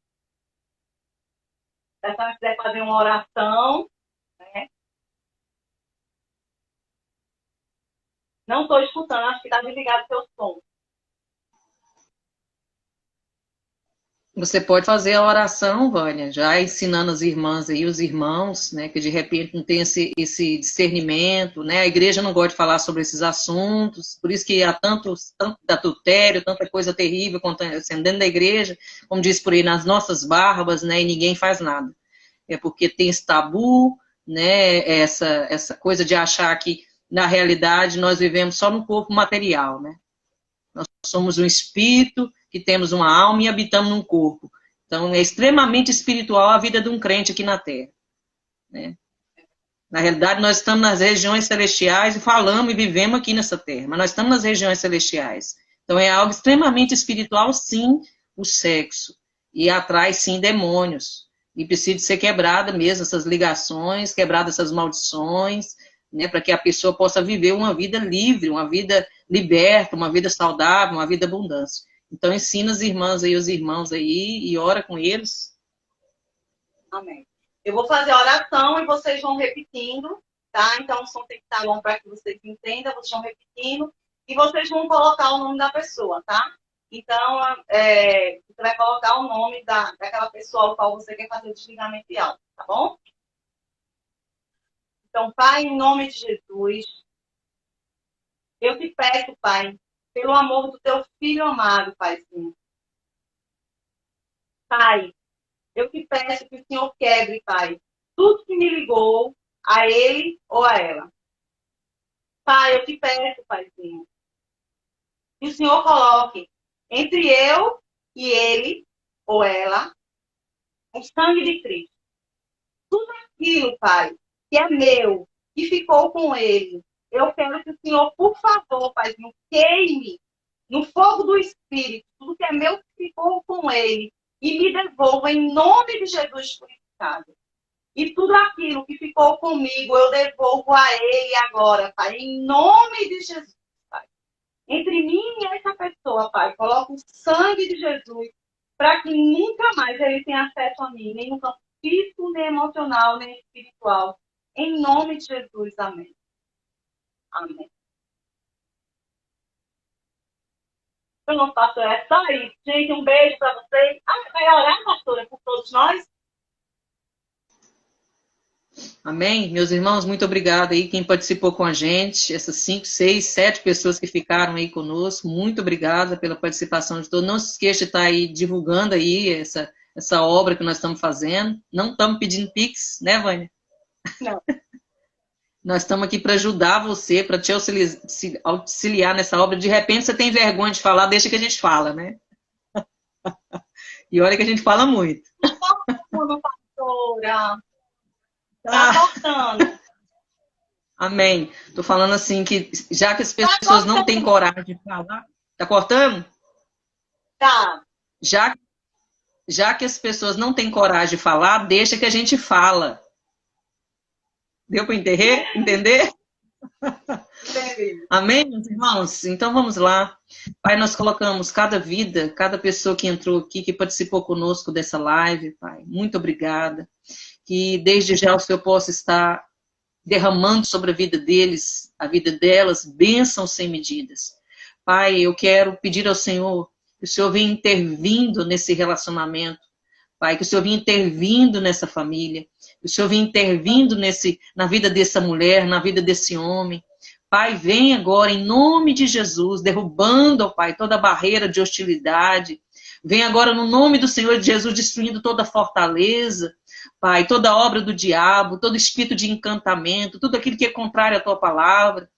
Se a senhora quiser fazer uma oração, né? Não estou escutando, acho que está desligado o seu som. Você pode fazer a oração, Vânia, já ensinando as irmãs aí, os irmãos, né, que de repente não tem esse discernimento, né, a igreja não gosta de falar sobre esses assuntos, por isso que há tanto adultério, tanta coisa terrível acontecendo dentro da igreja, como diz por aí, nas nossas barbas, né, e ninguém faz nada. É porque tem esse tabu, né, essa coisa de achar que, na realidade, nós vivemos só no corpo material, né. Nós somos um espírito, que temos uma alma e habitamos num corpo. Então, é extremamente espiritual a vida de um crente aqui na Terra. Né? Na realidade, nós estamos nas regiões celestiais e falamos e vivemos aqui nessa Terra, mas nós estamos nas regiões celestiais. Então, é algo extremamente espiritual, sim, o sexo. E atrai, sim, demônios. e precisa ser quebrada mesmo essas ligações, quebrada essas maldições, né, para que a pessoa possa viver uma vida livre, uma vida liberta, uma vida saudável, uma vida abundante. Então ensina as irmãs aí, os irmãos aí, e ora com eles. Amém. Eu vou fazer a oração e vocês vão repetindo, tá? Então o som tem que estar bom para que vocês entendam, vocês vão repetindo e vocês vão colocar o nome da pessoa, tá? Então, você vai colocar o nome daquela pessoa ao qual você quer fazer o desligamento de áudio, tá bom? Então, Pai, em nome de Jesus, eu te peço, Pai, pelo amor do teu filho amado, Paizinho. Pai, eu te peço que o Senhor quebre, Pai, tudo que me ligou a ele ou a ela. Pai, eu te peço, Paizinho, que o Senhor coloque entre eu e ele ou ela o sangue de Cristo. Tudo aquilo, Pai, que é meu, que ficou com ele, eu quero que o Senhor, por favor, Paizinho, queime no fogo do Espírito tudo que é meu que ficou com ele e me devolva em nome de Jesus purificado. E tudo aquilo que ficou comigo, eu devolvo a ele agora, Pai, em nome de Jesus, Pai. Entre mim e essa pessoa, Pai, coloca o sangue de Jesus para que nunca mais ele tenha acesso a mim, nem no campo físico, nem emocional, nem espiritual. Em nome de Jesus, amém. Amém. Eu não faço é só isso. Gente, um beijo para vocês. Vai orar, pastora, por todos nós? Amém? Meus irmãos, muito obrigada aí quem participou com a gente, essas 5, 6, 7 pessoas que ficaram aí conosco, muito obrigada pela participação de todos. Não se esqueça de estar aí divulgando aí essa obra que nós estamos fazendo. Não estamos pedindo Pix, né, Vânia? Não. Nós estamos aqui para ajudar você, para te auxiliar nessa obra. De repente você tem vergonha de falar, deixa que a gente fala, né? E olha que a gente fala muito. Não, pastora. Tá cortando. Amém. Tô falando assim que já que as pessoas não têm coragem de falar. Tá cortando? Tá. Já que as pessoas não têm coragem de falar, deixa que a gente fala. Deu para entender? Entendi. Amém, meus irmãos? Então vamos lá. Pai, nós colocamos cada vida, cada pessoa que entrou aqui, que participou conosco dessa live, Pai. Muito obrigada. Que desde já o Senhor possa estar derramando sobre a vida deles, a vida delas, bênçãos sem medidas. Pai, eu quero pedir ao Senhor que o Senhor venha intervindo nesse relacionamento. Pai, que o Senhor venha intervindo nessa família. Que o Senhor venha intervindo na vida dessa mulher, na vida desse homem. Pai, vem agora em nome de Jesus, derrubando, ó Pai, toda barreira de hostilidade. Vem agora no nome do Senhor Jesus, destruindo toda fortaleza. Pai, toda obra do diabo, todo espírito de encantamento, tudo aquilo que é contrário à tua palavra.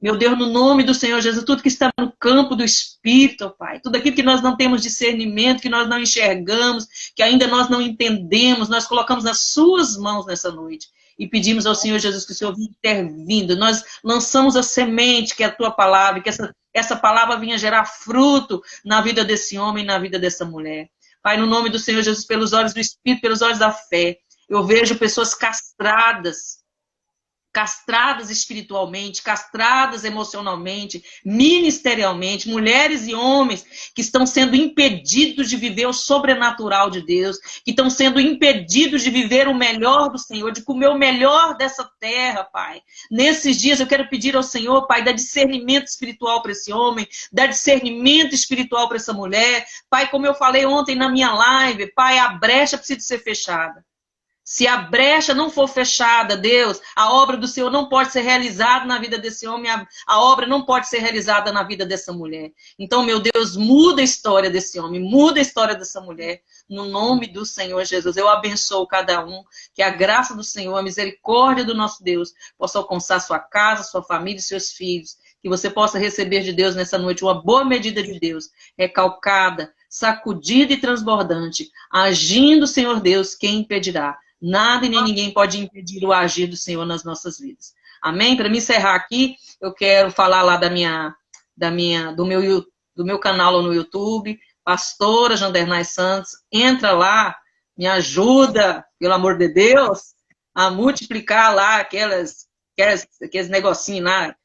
Meu Deus, no nome do Senhor Jesus, tudo que está no campo do Espírito, ó Pai, tudo aquilo que nós não temos discernimento, que nós não enxergamos, que ainda nós não entendemos, nós colocamos nas suas mãos nessa noite. E pedimos ao Senhor Jesus que o Senhor venha intervindo. Nós lançamos a semente, que é a tua palavra, que essa palavra venha gerar fruto na vida desse homem e na vida dessa mulher. Pai, no nome do Senhor Jesus, pelos olhos do Espírito, pelos olhos da fé, eu vejo pessoas castradas espiritualmente, castradas emocionalmente, ministerialmente, mulheres e homens que estão sendo impedidos de viver o sobrenatural de Deus, que estão sendo impedidos de viver o melhor do Senhor, de comer o melhor dessa terra, Pai. Nesses dias eu quero pedir ao Senhor, Pai, dá discernimento espiritual para esse homem, dá discernimento espiritual para essa mulher. Pai, como eu falei ontem na minha live, Pai, a brecha precisa ser fechada. Se a brecha não for fechada, Deus, a obra do Senhor não pode ser realizada na vida desse homem, a obra não pode ser realizada na vida dessa mulher. Então, meu Deus, muda a história desse homem, muda a história dessa mulher, no nome do Senhor Jesus. Eu abençoo cada um, que a graça do Senhor, a misericórdia do nosso Deus, possa alcançar sua casa, sua família e seus filhos, que você possa receber de Deus nessa noite uma boa medida de Deus, recalcada, sacudida e transbordante, agindo, Senhor Deus, quem impedirá? Nada e nem ninguém pode impedir o agir do Senhor nas nossas vidas. Amém? Para me encerrar aqui, eu quero falar lá do meu canal lá no YouTube, Pastora Jandernay Santos. Entra lá me ajuda, pelo amor de Deus, a multiplicar lá aqueles negocinhos lá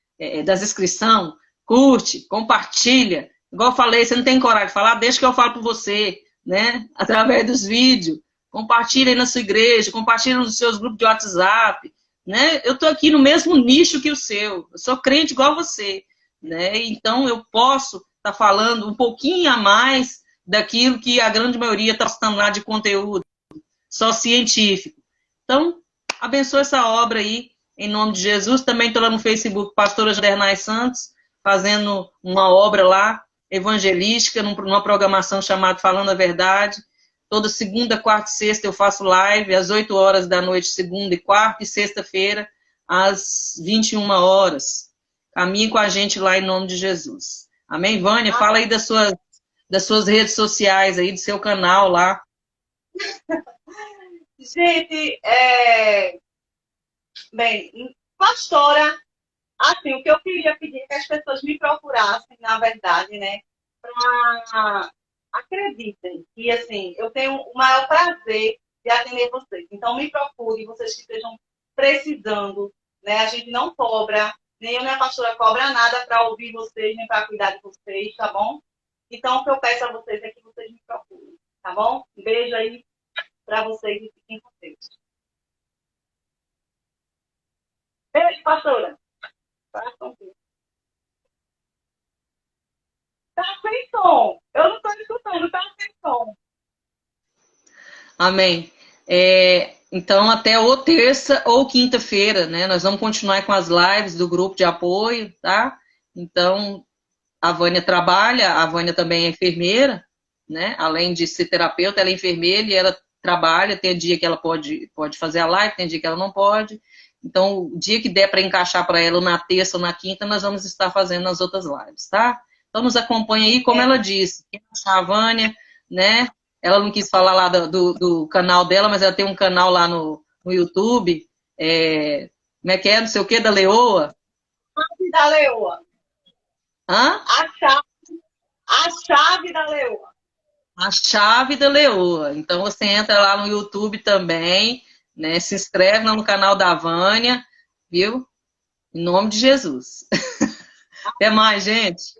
das inscrições. Curte, compartilha. Igual eu falei, você não tem coragem de falar, deixa que eu falo por você, né? Através dos vídeos. Compartilha aí na sua igreja, compartilha nos seus grupos de WhatsApp, né? Eu estou aqui no mesmo nicho que o seu. Eu sou crente igual você, né? Então eu posso estar falando um pouquinho a mais daquilo que a grande maioria está postando lá de conteúdo, só científico. Então, abençoa essa obra aí, em nome de Jesus. Também estou lá no Facebook, Pastora Jadernay Santos, fazendo uma obra lá, evangelística, numa programação chamada Falando a Verdade. Toda segunda, quarta e sexta eu faço live, às 8 horas da noite, segunda e quarta, e sexta-feira, às 21 horas. Caminhe com a gente lá, em nome de Jesus. Amém, Vânia? Fala aí das suas redes sociais aí, do seu canal lá. Gente, bem, pastora, assim, o que eu queria pedir é que as pessoas me procurassem, na verdade, né, para acreditem que, assim, eu tenho o maior prazer de atender vocês. Então, me procure, vocês que estejam precisando, né, a gente não cobra, nem eu nem a pastora cobra nada para ouvir vocês, nem para cuidar de vocês, tá bom? Então, o que eu peço a vocês é que vocês me procurem, tá bom? Um beijo aí para vocês e fiquem com Deus. Beijo, pastora. Tá sem som. Eu não estou escutando, tá sem som. Amém. Então, até ou terça ou quinta-feira, né? Nós vamos continuar com as lives do grupo de apoio, tá? Então, a Vânia trabalha, a Vânia também é enfermeira, né? Além de ser terapeuta, ela é enfermeira e ela trabalha. Tem dia que ela pode fazer a live, tem dia que ela não pode. Então, o dia que der para encaixar para ela, na terça ou na quinta, nós vamos estar fazendo as outras lives, tá? Então, nos acompanha aí, como ela disse. Quem achar a Vânia, né? Ela não quis falar lá do canal dela, mas ela tem um canal lá no YouTube. Como é que é? Não sei o que, da Leoa? Da Leoa. Hã? A chave da Leoa. A chave da Leoa. Então, você entra lá no YouTube também, né? Se inscreve lá no canal da Vânia, viu? Em nome de Jesus. Até mais, gente.